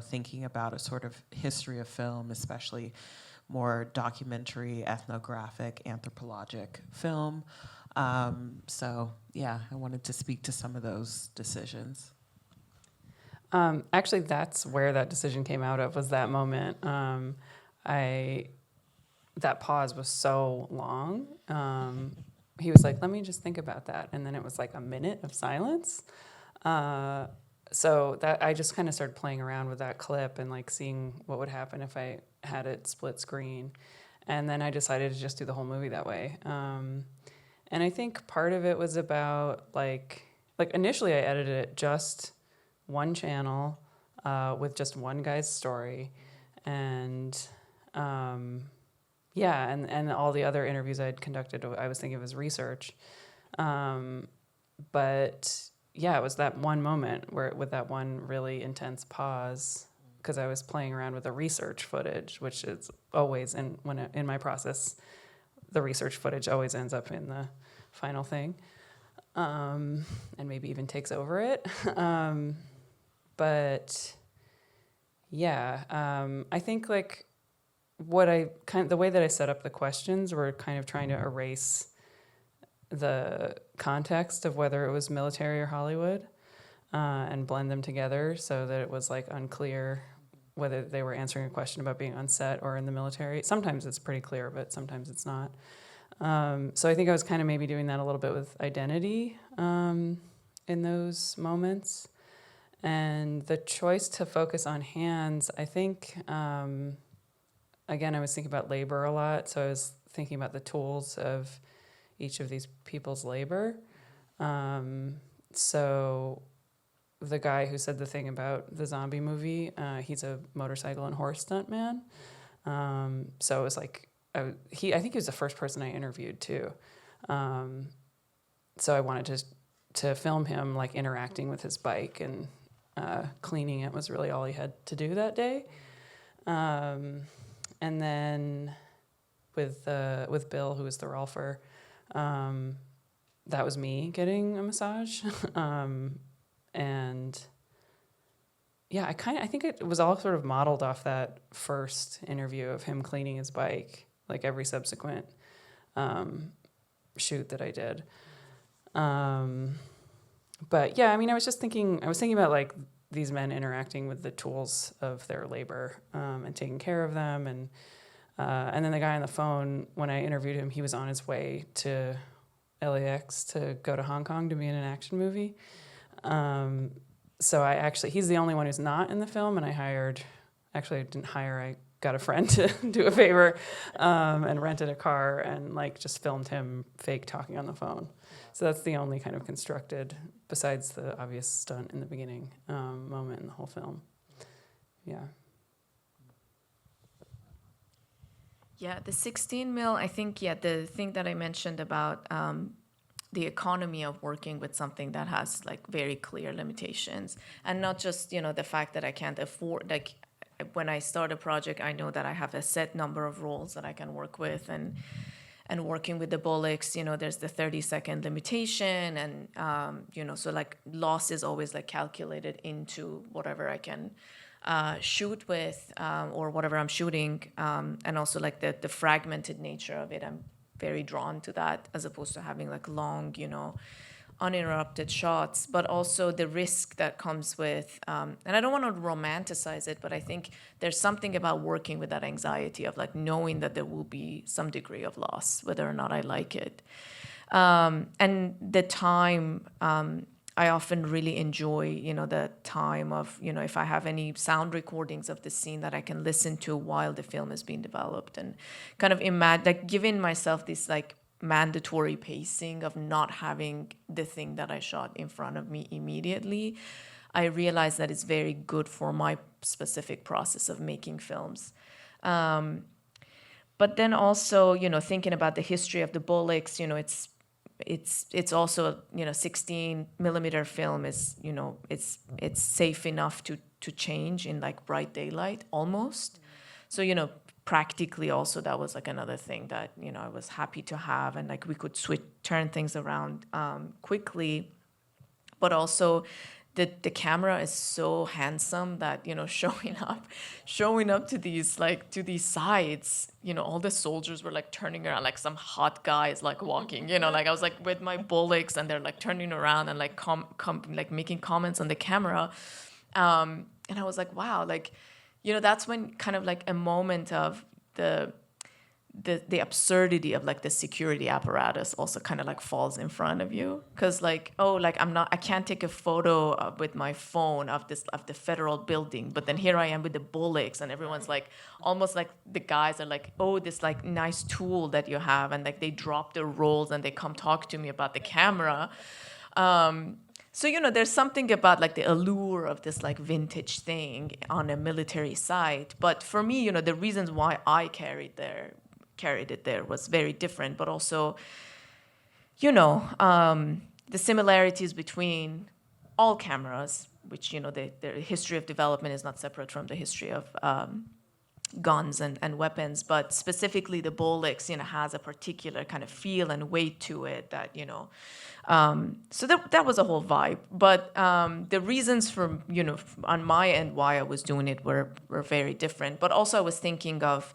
S1: thinking about a sort of history of film, especially more documentary, ethnographic, anthropologic film. I wanted to speak to some of those decisions.
S8: Actually, that's where that decision came out of, was that moment. That pause was so long. He was like, let me just think about that. And then it was like a minute of silence. So that I just kind of started playing around with that clip and like seeing what would happen if I had it split screen. And then I decided to just do the whole movie that way. And I think part of it was about like initially I edited it just one channel with just one guy's story. And and all the other interviews I'd conducted, I was thinking of as research. But it was that one moment with that one really intense pause, because I was playing around with the research footage, which is always in my process, the research footage always ends up in the final thing, and maybe even takes over it. I think like the way that I set up the questions were kind of trying to erase the context of whether it was military or Hollywood, and blend them together so that it was like unclear whether they were answering a question about being on set or in the military. Sometimes it's pretty clear, but sometimes it's not. So I think I was kind of maybe doing that a little bit with identity in those moments. And the choice to focus on hands, I think, again, I was thinking about labor a lot. So I was thinking about the tools of each of these people's labor. So the guy who said the thing about the zombie movie, he's a motorcycle and horse stunt man. So it was like, I think he was the first person I interviewed too. So I wanted to film him like interacting with his bike, and cleaning it was really all he had to do that day. And then with Bill, who was the Rolfer, that was me getting a massage. And yeah, I think it was all sort of modeled off that first interview of him cleaning his bike, like every subsequent shoot that I did. But yeah, I mean, I was thinking about like these men interacting with the tools of their labor, and taking care of them. And then the guy on the phone, when I interviewed him, he was on his way to LAX to go to Hong Kong to be in an action movie. So he's the only one who's not in the film, and I got a friend to do a favor, and rented a car and like just filmed him fake talking on the phone. So that's the only kind of constructed, besides the obvious stunt in the beginning, moment in the whole film. Yeah.
S12: Yeah, the 16 mil, I think, the thing that I mentioned about the economy of working with something that has like very clear limitations, and not just, the fact that I can't afford, like when I start a project, I know that I have a set number of roles that I can work with, and working with the Bullocks, there's the 30-second limitation, and, so like loss is always like calculated into whatever I can shoot with, or whatever I'm shooting, and also like the fragmented nature of it. I'm very drawn to that, as opposed to having like long, uninterrupted shots, but also the risk that comes with, and I don't want to romanticize it, but I think there's something about working with that anxiety of like knowing that there will be some degree of loss, whether or not I like it. And the time, I often really enjoy, the time of, if I have any sound recordings of the scene that I can listen to while the film is being developed, and kind of like giving myself this like mandatory pacing of not having the thing that I shot in front of me immediately. I realize that it's very good for my specific process of making films. But then also, thinking about the history of the Bullocks, it's also, 16 millimeter film is, it's safe enough to change in like bright daylight almost. So, practically also that was like another thing that, I was happy to have, and like we could turn things around quickly. But also the camera is so handsome that, showing up to these sides, all the soldiers were like turning around, like some hot guys like walking, like I was like with my Bullocks, and they're like turning around and like like making comments on the camera. And I was like, wow, like, that's when kind of like a moment of the absurdity of like the security apparatus also kind of like falls in front of you, because like, I can't take a photo with my phone of the federal building, but then here I am with the Bullocks, and everyone's like, almost like the guys are like, oh, this like nice tool that you have, and like they drop their rolls and they come talk to me about the camera. So, there's something about like the allure of this like vintage thing on a military site. But for me, the reasons why I carried it there was very different. But also, the similarities between all cameras, which, the history of development is not separate from the history of guns and weapons, but specifically the Bullocks, has a particular kind of feel and weight to it that, so that was a whole vibe. But the reasons for, on my end, why I was doing it were very different. But also I was thinking of,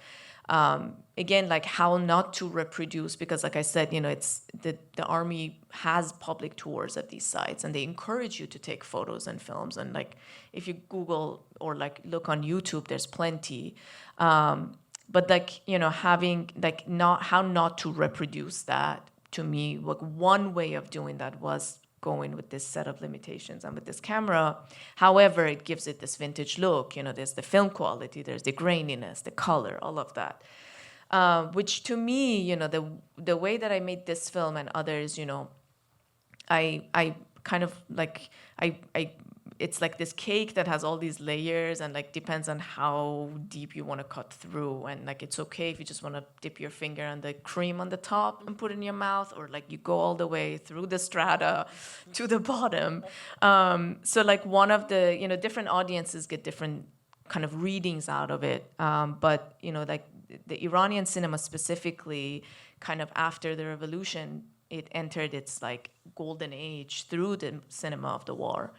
S12: again, like how not to reproduce, because like I said, it's the Army has public tours at these sites, and they encourage you to take photos and films. And like, if you Google or like look on YouTube, there's plenty. but like, you know, having like not to reproduce that, to me, like one way of doing that was going with this set of limitations and with this camera. However, it gives it this vintage look. You know, there's the film quality, there's the graininess, the color, all of that. Which to me, you know, the way that I made this film and others, you know, I kind of like, it's like this cake that has all these layers, and like depends on how deep you want to cut through. And like, it's okay if you just want to dip your finger on the cream on the top and put it in your mouth, or like you go all the way through the strata to the bottom. So like one of the, you know, different audiences get different kind of readings out of it. But, you know, like the Iranian cinema specifically, kind of after the revolution, it entered its like golden age through the cinema of the war.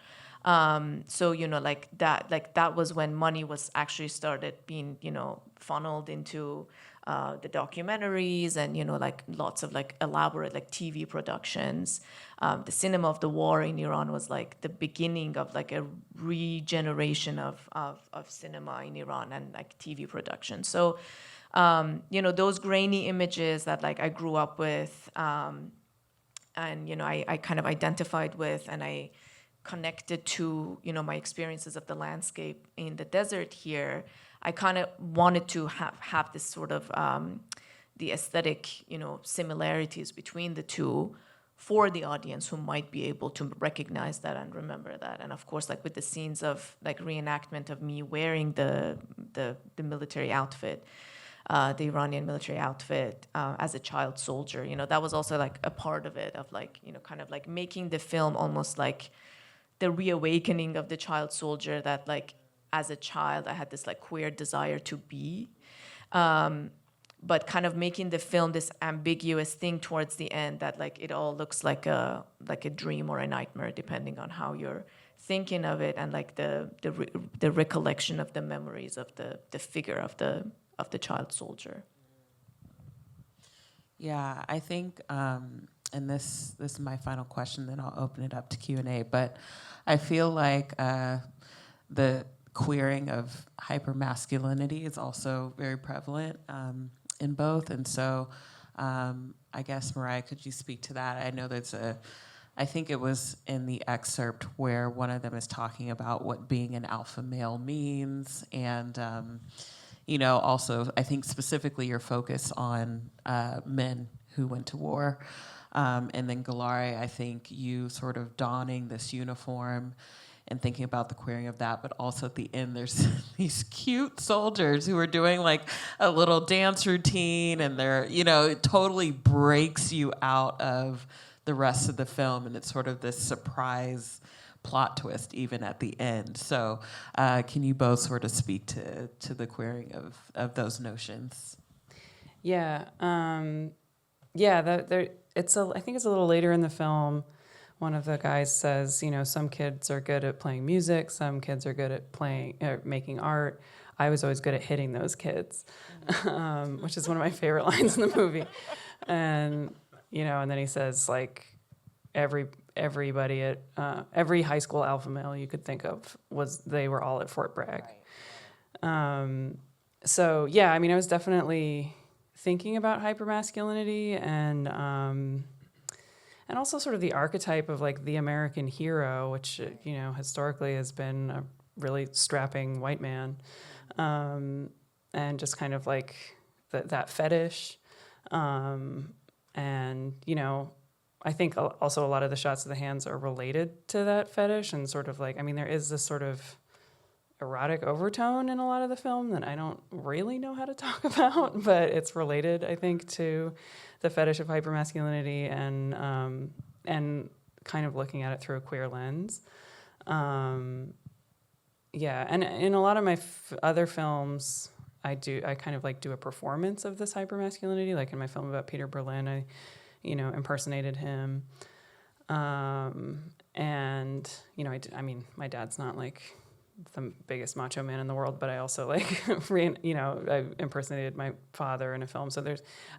S12: So, you know, like that was when money was actually started being, you know, funneled into the documentaries and, you know, like lots of like elaborate like TV productions. The cinema of the war in Iran was like the beginning of like a regeneration of cinema in Iran and like TV production. So, you know, those grainy images that like I grew up with, and, you know, I kind of identified with, and I connected to, you know, my experiences of the landscape in the desert here, I kind of wanted to have this sort of the aesthetic, you know, similarities between the two for the audience who might be able to recognize that and remember that. And of course, like with the scenes of like reenactment of me wearing the military outfit, the Iranian military outfit as a child soldier, you know, that was also like a part of it, of like, you know, kind of like making the film almost like the reawakening of the child soldier that like as a child I had this like queer desire to be, but kind of making the film this ambiguous thing towards the end that like it all looks like a dream or a nightmare depending on how you're thinking of it, and like the recollection of the memories of the figure of the child soldier.
S1: Yeah, I think, and this is my final question, then I'll open it up to Q&A, but I feel like the queering of hypermasculinity is also very prevalent in both. And so I guess, Mariah, could you speak to that? I know I think it was in the excerpt where one of them is talking about what being an alpha male means, and you know, also I think specifically your focus on men who went to war. And then Gelare, I think you sort of donning this uniform and thinking about the queering of that, but also at the end there's these cute soldiers who are doing like a little dance routine, and they're, you know, it totally breaks you out of the rest of the film, and it's sort of this surprise plot twist even at the end. So can you both sort of speak to the queering of those notions?
S8: Yeah. I think it's a little later in the film. One of the guys says, you know, some kids are good at playing music, some kids are good at making art. I was always good at hitting those kids, which is one of my favorite lines in the movie. And, you know, and then he says, like, everybody at every high school alpha male you could think of they were all at Fort Bragg. Right. So, yeah, I mean, I was definitely thinking about hypermasculinity and also sort of the archetype of like the American hero, which, you know, historically has been a really strapping white man, and just kind of like that fetish. And, you know, I think also a lot of the shots of the hands are related to that fetish, and sort of like, I mean, there is this sort of erotic overtone in a lot of the film that I don't really know how to talk about, but it's related, I think, to the fetish of hypermasculinity and kind of looking at it through a queer lens. Yeah, and in a lot of my other films, I kind of like do a performance of this hypermasculinity. Like in my film about Peter Berlin, I, you know, impersonated him. And, you know, I mean, my dad's not like the biggest macho man in the world, but I also like, you know, I impersonated my father in a film. So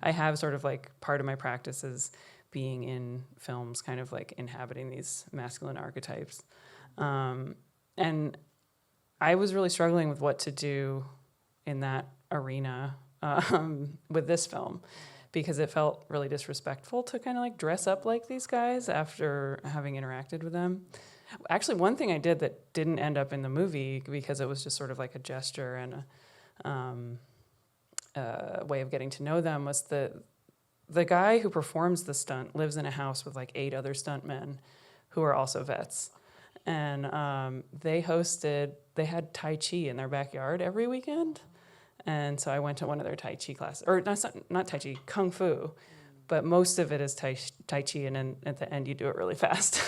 S8: I have sort of like part of my practice is being in films, kind of like inhabiting these masculine archetypes. And I was really struggling with what to do in that arena. with this film, because it felt really disrespectful to kind of like dress up like these guys after having interacted with them. Actually, one thing I did that didn't end up in the movie because it was just sort of like a gesture and a way of getting to know them was the guy who performs the stunt lives in a house with like 8 other stuntmen who are also vets. And they had Tai Chi in their backyard every weekend. And so I went to one of their Tai Chi classes, or not Tai Chi, Kung Fu. But most of it is Tai Chi, and then at the end you do it really fast.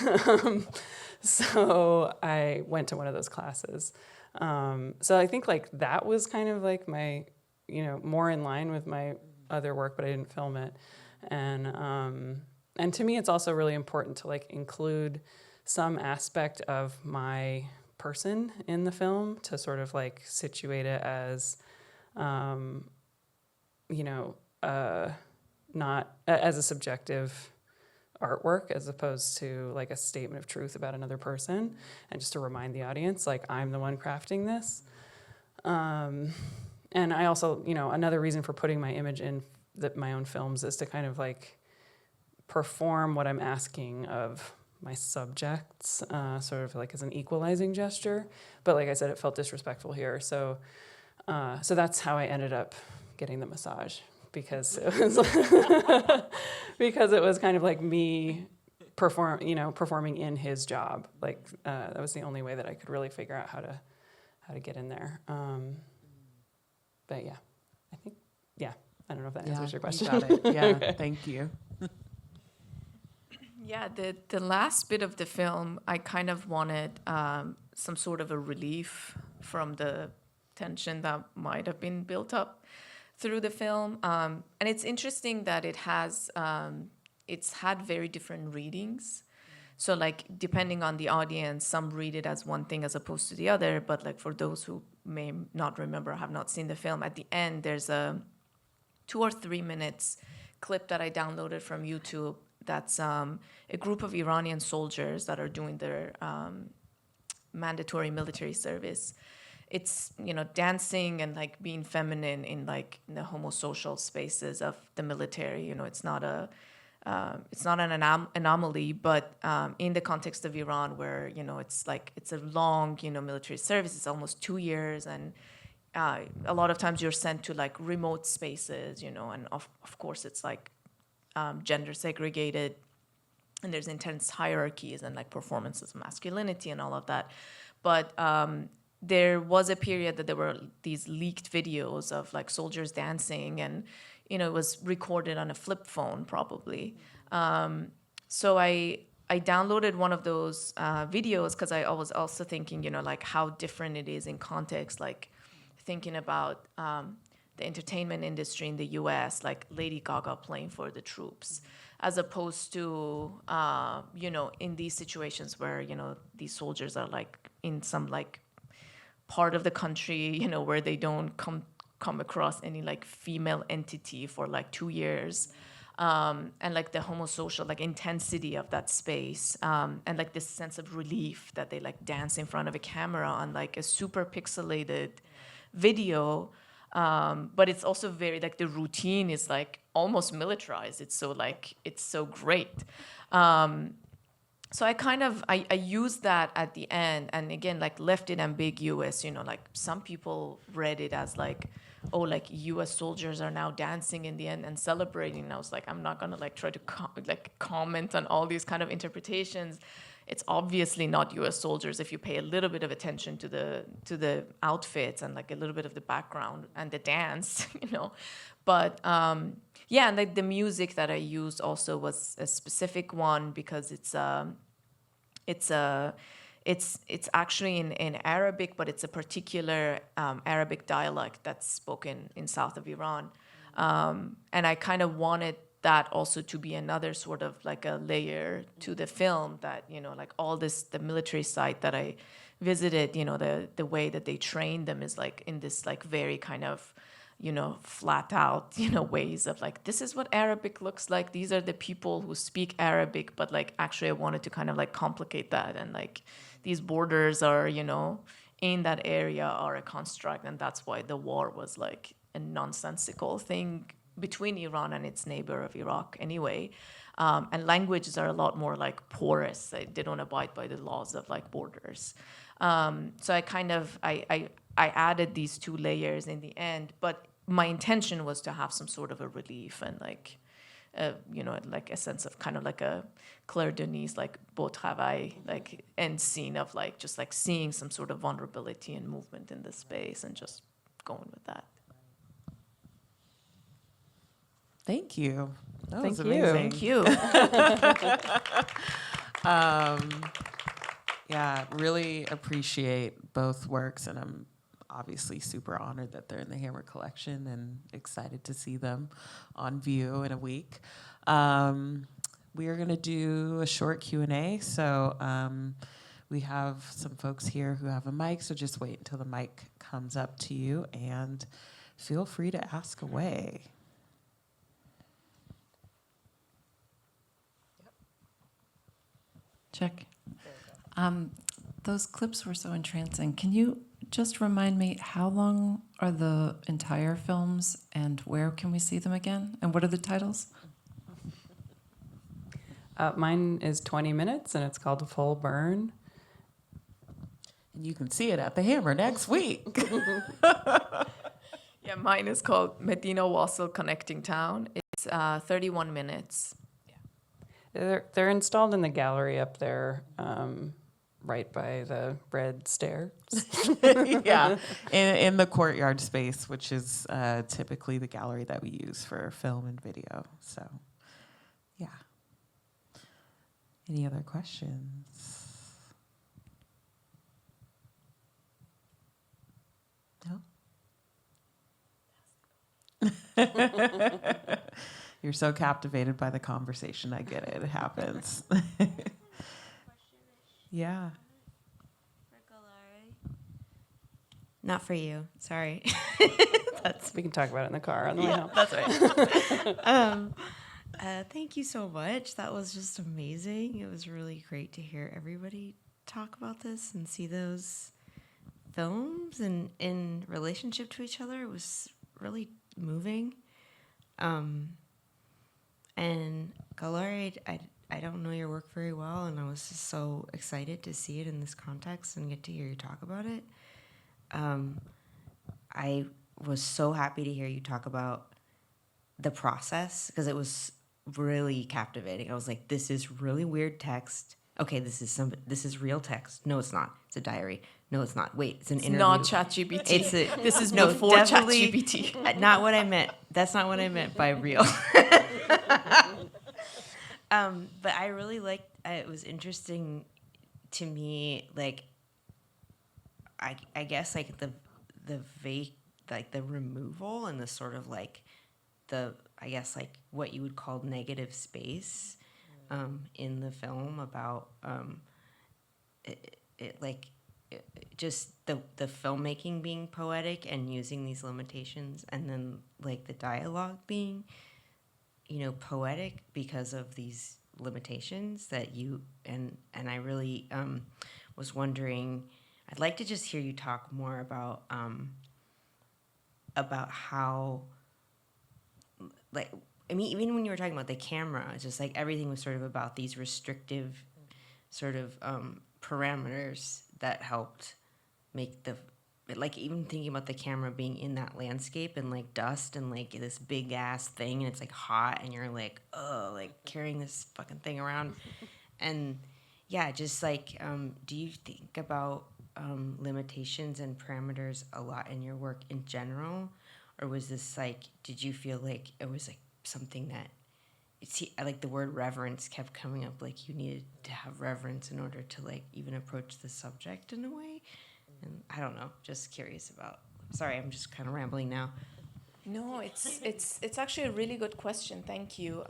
S8: So I went to one of those classes. So I think like that was kind of like my, more in line with my other work, but I didn't film it. And to me, it's also really important to like include some aspect of my person in the film to sort of like situate it as, not as a subjective artwork as opposed to like a statement of truth about another person, and just to remind the audience like I'm the one crafting this. And I also, another reason for putting my image in my own films is to kind of like perform what I'm asking of my subjects, sort of like as an equalizing gesture. But like I said, it felt disrespectful here. So that's how I ended up getting the massage, because it was kind of like me performing in his job. Like that was the only way that I could really figure out how to get in there. But yeah, I think, I don't know if that answers your question.
S1: You got it. Yeah,
S8: Okay.
S1: Thank you.
S12: Yeah, the last bit of the film, I kind of wanted some sort of a relief from the tension that might have been built up through the film. And it's interesting that it's had very different readings. So like depending on the audience, some read it as one thing as opposed to the other. But like for those who may not remember, have not seen the film, at the end there's a 2 or 3 minutes clip that I downloaded from YouTube. That's a group of Iranian soldiers that are doing their mandatory military service. It's dancing and like being feminine in like the homosocial spaces of the military. It's not an anomaly, but in the context of Iran, where it's a long military service. It's almost 2 years, and a lot of times you're sent to like remote spaces, and of course it's like gender segregated, and there's intense hierarchies and like performances of masculinity and all of that. But there was a period that there were these leaked videos of like soldiers dancing, and it was recorded on a flip phone probably. So I downloaded one of those videos because I was also thinking, like how different it is in context, like thinking about the entertainment industry in the US, like Lady Gaga playing for the troops, as opposed to, in these situations where, these soldiers are like in some like part of the country, where they don't come across any like female entity for like 2 years. And like the homosocial like intensity of that space, and like this sense of relief that they like dance in front of a camera on like a super pixelated video. But it's also very like the routine is like almost militarized. It's so great. So I kind of I used that at the end, and again like left it ambiguous. Like some people read it as like, oh, like U.S. soldiers are now dancing in the end and celebrating. And I was like, I'm not gonna like try to comment on all these kind of interpretations. It's obviously not U.S. soldiers if you pay a little bit of attention to the outfits and like a little bit of the background and the dance, But yeah, and like the music that I used also was a specific one because it's actually in Arabic, but it's a particular Arabic dialect that's spoken in south of Iran, and I kind of wanted that also to be another sort of like a layer to the film, that like all this, the military site that I visited, the way that they train them is like in this like very kind of flat out ways of like, this is what Arabic looks like, these are the people who speak Arabic, but like actually I wanted to kind of like complicate that, and like these borders are in that area are a construct, and that's why the war was like a nonsensical thing between Iran and its neighbor of Iraq anyway. And languages are a lot more like porous. They don't abide by the laws of like borders. So I added these two layers in the end, but my intention was to have some sort of a relief and like, like a sense of kind of like a Claire Denis, like beau travail, like end scene of like just like seeing some sort of vulnerability and movement in the space and just going with that.
S1: Thank you. That
S8: Thank
S1: was
S8: you.
S1: amazing.
S12: Thank you.
S1: Yeah, really appreciate both works, and I'm obviously super honored that they're in the Hammer collection and excited to see them on view in a week. We are going to do a short Q&A, so we have some folks here who have a mic, so just wait until the mic comes up to you, and feel free to ask away.
S13: Check. Those clips were so entrancing. Can you just remind me, how long are the entire films and where can we see them again? And what are the titles?
S8: Mine is 20 minutes and it's called A Full Burn.
S1: And you can see it at the Hammer next week.
S12: Yeah, mine is called Medina Wasl Connecting Town. It's 31 minutes.
S8: They're installed in the gallery up there, right by the red stairs.
S1: Yeah, in the courtyard space, which is typically the gallery that we use for film and video. So, yeah. Any other questions? No? You're so captivated by the conversation. I get it. It happens. Yeah.
S14: For Gelare. Not for you. Sorry.
S8: We can talk about it in the car on the way home.
S14: That's right. Thank you so much. That was just amazing. It was really great to hear everybody talk about this and see those films and in relationship to each other. It was really moving. And Gelare, I don't know your work very well, and I was just so excited to see it in this context and get to hear you talk about it. I was so happy to hear you talk about the process, because it was really captivating. I was like, this is really weird text. Okay, this is real text. No, it's not. It's a diary. No, it's not. Wait, it's an interview.
S12: Not ChatGPT. This is
S14: no,
S12: before
S14: definitely
S12: ChatGPT.
S14: Not what I meant. That's not what I meant by real. But I really liked. It was interesting to me. Like, I guess like the like the removal and the sort of like I guess like what you would call negative space in the film about just the filmmaking being poetic and using these limitations, and then like the dialogue being, poetic because of these limitations that you and I really was wondering. I'd like to just hear you talk more about how, like, I mean, even when you were talking about the camera, it's just like everything was sort of about these restrictive sort of parameters that helped make like, even thinking about the camera being in that landscape and like dust and like this big ass thing, and it's like hot and you're like, oh, like carrying this fucking thing around. And yeah, just like, do you think about limitations and parameters a lot in your work in general? Or was this like, did you feel like it was like something that, like the word reverence kept coming up, like you needed to have reverence in order to like even approach the subject in a way? And I don't know, just curious about, sorry, I'm just kind of rambling now.
S12: No, it's actually a really good question. Thank you.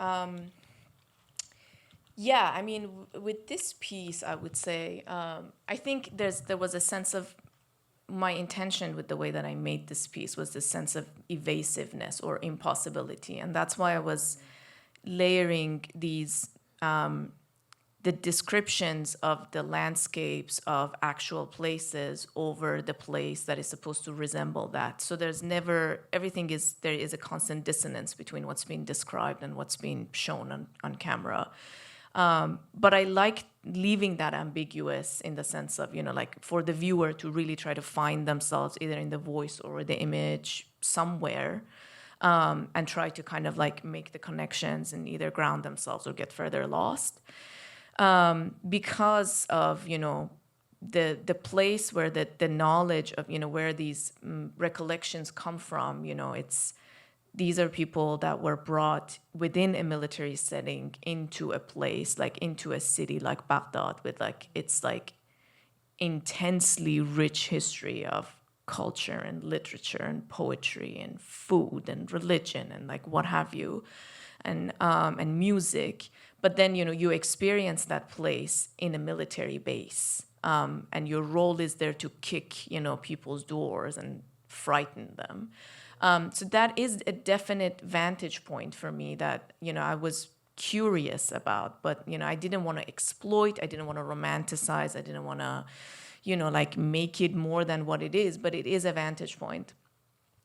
S12: Yeah, I mean, with this piece, I would say, I think there was a sense of my intention with the way that I made this piece was this sense of evasiveness or impossibility. And that's why I was layering these the descriptions of the landscapes of actual places over the place that is supposed to resemble that. So there is a constant dissonance between what's being described and what's being shown on camera. But I like leaving that ambiguous in the sense of, like for the viewer to really try to find themselves either in the voice or the image somewhere, and try to kind of like make the connections and either ground themselves or get further lost. Because of, the place where the knowledge of, where these recollections come from, these are people that were brought within a military setting into a place, like into a city like Baghdad with it's intensely rich history of culture and literature and poetry and food and religion and what have you, and music. But then, you experience that place in a military base, and your role is there to kick, people's doors and frighten them. So that is a definite vantage point for me that, I was curious about, but, I didn't want to exploit. I didn't want to romanticize. I didn't want to, make it more than what it is, but it is a vantage point.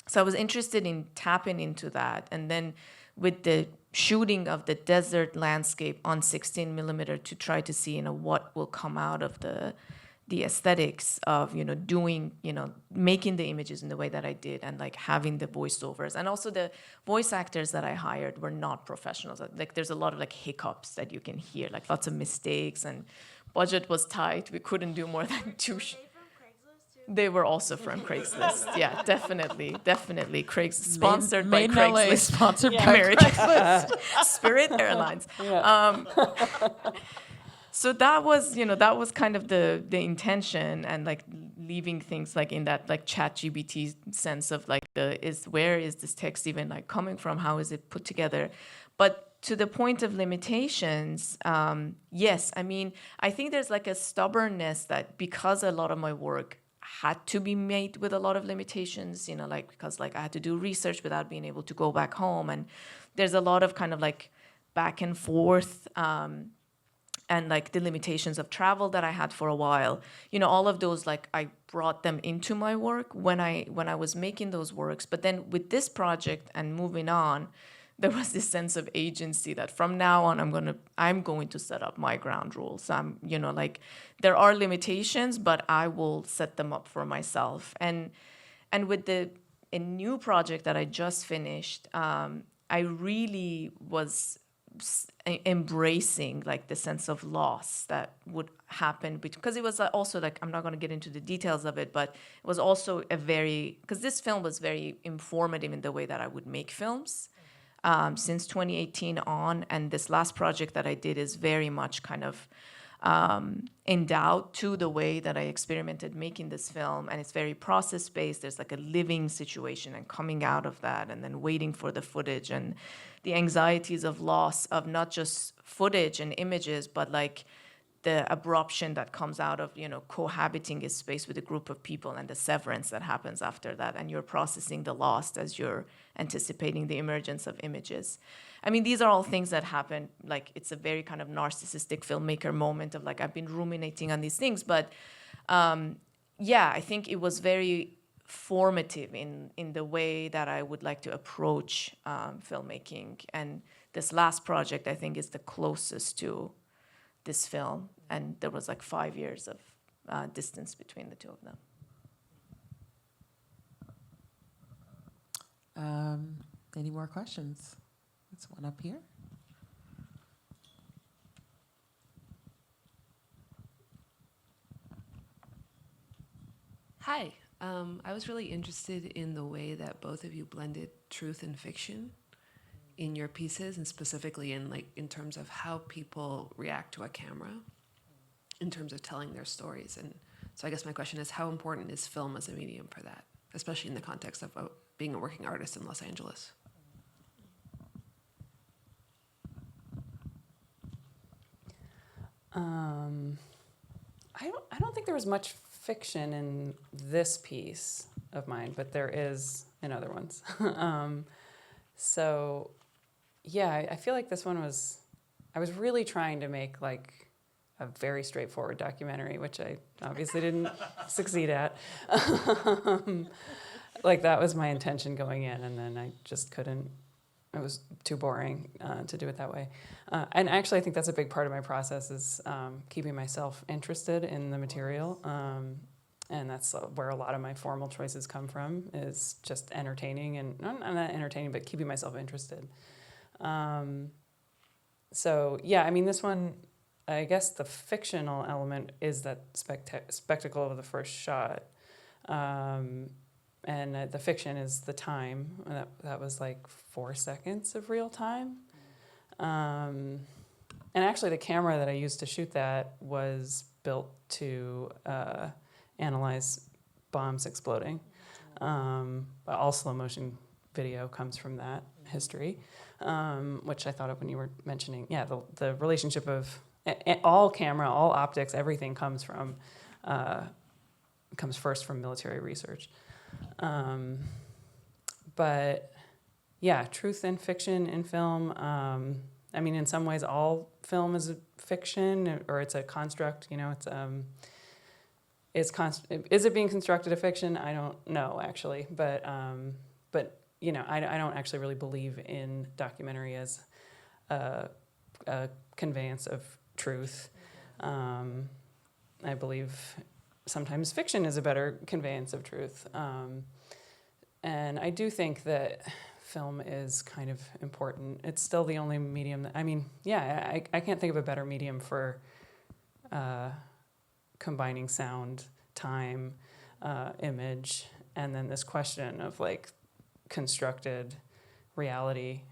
S12: So I was interested in tapping into that. And then with the shooting of the desert landscape on 16 millimeter to try to see, what will come out of the aesthetics of, doing, making the images in the way that I did and having the voiceovers. And also the voice actors that I hired were not professionals. There's a lot of hiccups that you can hear, lots of mistakes, and budget was tight. We couldn't do more than two. They were also from Craigslist. Yeah, definitely. Craigslist sponsored by
S1: Made in LA,
S12: Craigslist.
S1: sponsored by
S12: American
S1: Craigslist.
S12: Spirit Airlines. So that was kind of the intention, and leaving things in that ChatGPT sense of where is this text even coming from? How is it put together? But to the point of limitations, yes, I mean, I think there's a stubbornness that because a lot of my work had to be made with a lot of limitations, because I had to do research without being able to go back home, and there's a lot of kind of back and forth, and the limitations of travel that I had for a while, all of those, I brought them into my work when I was making those works. But then with this project and moving on, there was this sense of agency that from now on I'm going to set up my ground rules. There are limitations, but I will set them up for myself. And with a new project that I just finished, I really was embracing the sense of loss that would happen because it was also I'm not going to get into the details of it, but it was also because this film was very informative in the way that I would make films since 2018 on, and this last project that I did is very much kind of endowed to the way that I experimented making this film, and it's very process-based. There's a living situation and coming out of that and then waiting for the footage and the anxieties of loss of not just footage and images, but the abruption that comes out of, cohabiting a space with a group of people and the severance that happens after that. And you're processing the loss as you're anticipating the emergence of images. I mean, these are all things that happen. It's a very kind of narcissistic filmmaker moment of I've been ruminating on these things. But yeah, I think it was very formative in the way that I would like to approach filmmaking. And this last project, I think, is the closest to this film, and there was 5 years of distance between the two of them.
S1: Any more questions? There's one up here.
S15: Hi. I was really interested in the way that both of you blended truth and fiction in your pieces, and specifically in terms of how people react to a camera, in terms of telling their stories. And so I guess my question is, how important is film as a medium for that, especially in the context of being a working artist in Los Angeles?
S8: I don't think there was much fiction in this piece of mine, but there is in other ones. So yeah, I feel like this one I was really trying to make a very straightforward documentary, which I obviously didn't succeed at. Like that was my intention going in, and then I just couldn't. It was too boring to do it that way. And actually, I think that's a big part of my process is keeping myself interested in the material. And that's where a lot of my formal choices come from, is just entertaining, and I'm not entertaining, but keeping myself interested. So yeah, I mean, this one, I guess the fictional element is that spectacle of the first shot. And the fiction is the time. That was like 4 seconds of real time. And actually the camera that I used to shoot that was built to analyze bombs exploding. But all slow motion video comes from that history, which I thought of when you were mentioning, the relationship of all camera, all optics, everything comes first from military research. But yeah, truth and fiction in film. I mean, in some ways, all film is a fiction, or it's a construct. You know, is it being constructed a fiction? I don't know actually, but you know, I don't actually really believe in documentary as a conveyance of truth. I believe sometimes fiction is a better conveyance of truth. And I do think that film is kind of important. It's still the only medium that, I mean, yeah, I can't think of a better medium for combining sound, time, image, and then this question of like constructed reality.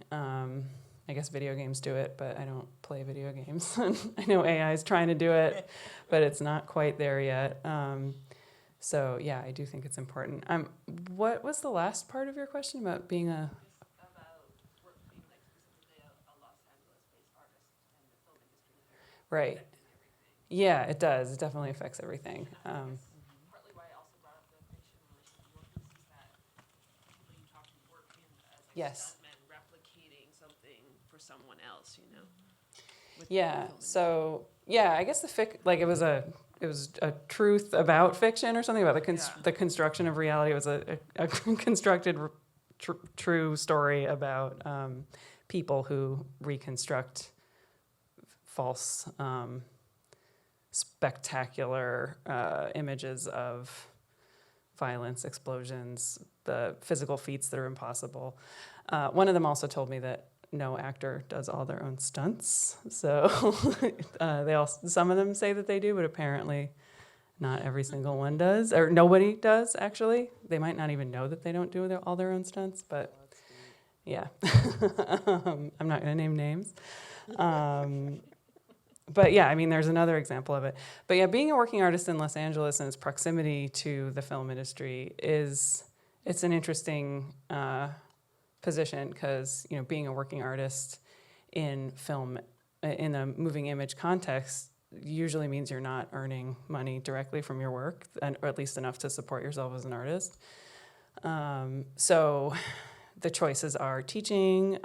S8: I guess video games do it, but I don't play video games. I know AI is trying to do it, but it's not quite there yet. So yeah, I do think it's important. What was the last part of your question about being a? Right. Yeah, it does. It definitely affects everything.
S15: Partly why I also brought up the fiction relation to your piece is that people you talk to work in as a
S8: Yes.
S15: stuntman replicating something for someone else, you know?
S8: Yeah. So yeah, I guess it was a truth about fiction or something about the construction of reality. It was a constructed true story about people who reconstruct false spectacular images of violence, explosions, the physical feats that are impossible. One of them also told me that no actor does all their own stunts. So some of them say that they do, but apparently not every single one does, or nobody does actually. They might not even know that they don't do all their own stunts, but yeah. I'm not gonna name names. But yeah, I mean, there's another example of it. But yeah, being a working artist in Los Angeles and its proximity to the film industry it's an interesting position, because you know, being a working artist in film, in a moving image context, usually means you're not earning money directly from your work, or at least enough to support yourself as an artist. So the choices are teaching,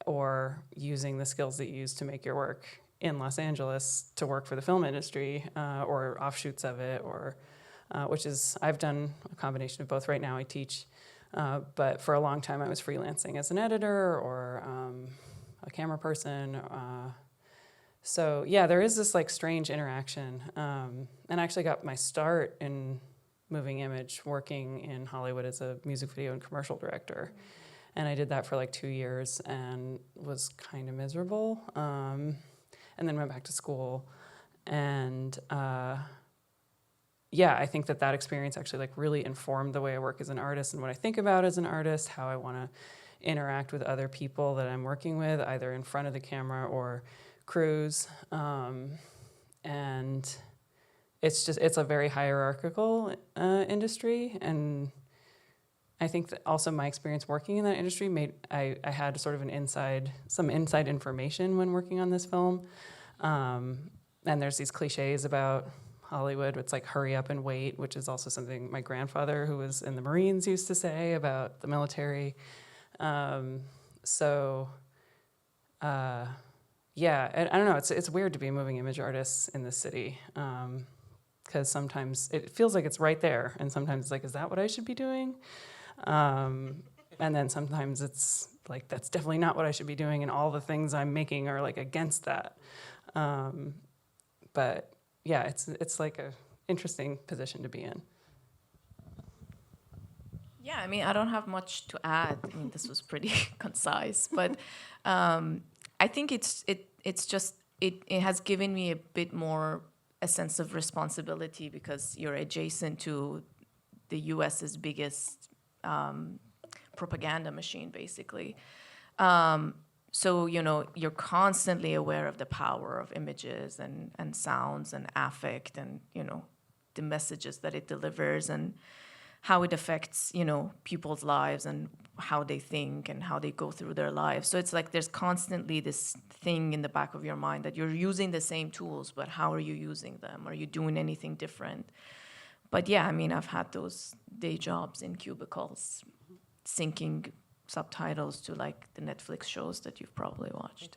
S8: or using the skills that you use to make your work in Los Angeles to work for the film industry, or offshoots of it, or I've done a combination of both. Right now I teach, but for a long time I was freelancing as an editor or a camera person. So yeah, there is this like strange interaction. And I actually got my start in moving image working in Hollywood as a music video and commercial director. And I did that for like 2 years and was kind of miserable. And then went back to school. And yeah, I think that experience actually like really informed the way I work as an artist and what I think about as an artist, how I want to interact with other people that I'm working with, either in front of the camera or crews. And it's a very hierarchical industry. And I think that also my experience working in that industry I had sort of some inside information when working on this film. And there's these cliches about Hollywood. It's like hurry up and wait, which is also something my grandfather, who was in the Marines, used to say about the military. yeah, I don't know. It's weird to be a moving image artist in this city, because sometimes it feels like it's right there, and sometimes it's like, is that what I should be doing? And then sometimes it's like, that's definitely not what I should be doing, and all the things I'm making are like against that. But yeah, it's like a interesting position to be in.
S12: Yeah, I mean, I don't have much to add. I mean, this was pretty concise, but I think it has given me a bit more a sense of responsibility, because you're adjacent to the U.S.'s biggest propaganda machine, basically. So, you know, you're constantly aware of the power of images and sounds and affect and, you know, the messages that it delivers and how it affects, you know, people's lives and how they think and how they go through their lives. So it's like there's constantly this thing in the back of your mind that you're using the same tools, but how are you using them? Are you doing anything different? But yeah, I mean, I've had those day jobs in cubicles, syncing subtitles to like the Netflix shows that you've probably watched,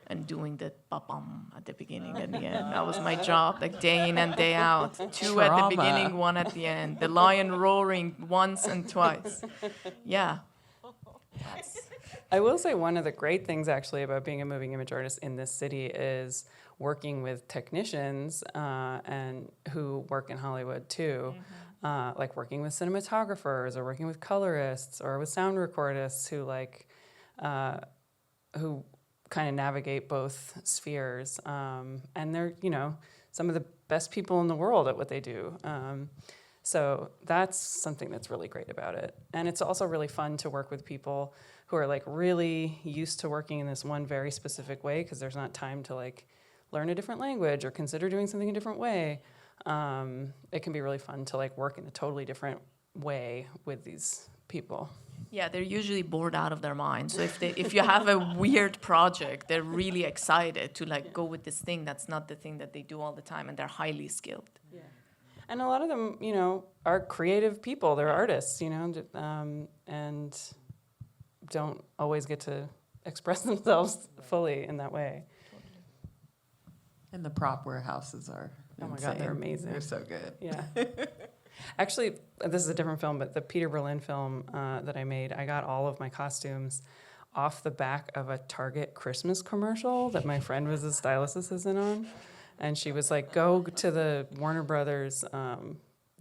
S12: and doing the ba-bum at the beginning and the end. That was my job, like day in and day out. Two at the beginning, one at the end. The lion roaring once and twice. Yeah.
S8: I will say one of the great things actually about being a moving image artist in this city is working with technicians and who work in Hollywood too. Like working with cinematographers or working with colorists or with sound recordists who kind of navigate both spheres. And they're, you know, some of the best people in the world at what they do. So that's something that's really great about it. And it's also really fun to work with people who are like really used to working in this one very specific way, because there's not time to like learn a different language or consider doing something a different way. It can be really fun to like work in a totally different way with these people.
S12: Yeah, they're usually bored out of their minds. So if you have a weird project, they're really excited to like go with this thing that's not the thing that they do all the time, and they're highly skilled.
S8: Yeah. And a lot of them, you know, are creative people. They're artists, you know, and don't always get to express themselves fully in that way.
S1: And the prop warehouses are
S8: Oh my God, they're amazing.
S1: They're so good.
S8: Yeah. Actually, this is a different film, but the Peter Berlin film that I made, I got all of my costumes off the back of a Target Christmas commercial that my friend was a stylist assistant on. And she was like, go to the Warner Brothers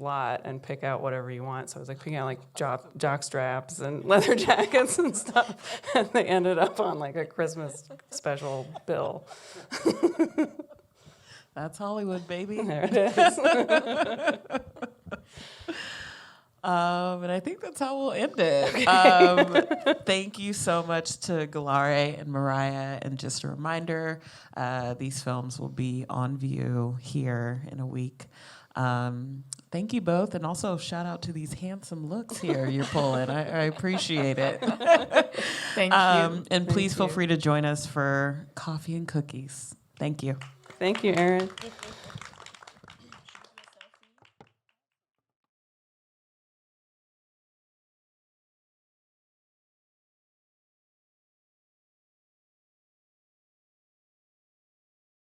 S8: lot and pick out whatever you want. So I was like picking out like jock straps and leather jackets and stuff. And they ended up on like a Christmas special bill.
S1: That's Hollywood, baby.
S8: There it is.
S1: And I think that's how we'll end it. Thank you so much to Gelare and Mariah. And just a reminder, these films will be on view here in a week. Thank you both. And also shout out to these handsome looks here you're pulling. I appreciate it.
S12: Thank you.
S1: And please feel free to join us for coffee and cookies. Thank you.
S8: Thank you, Erin.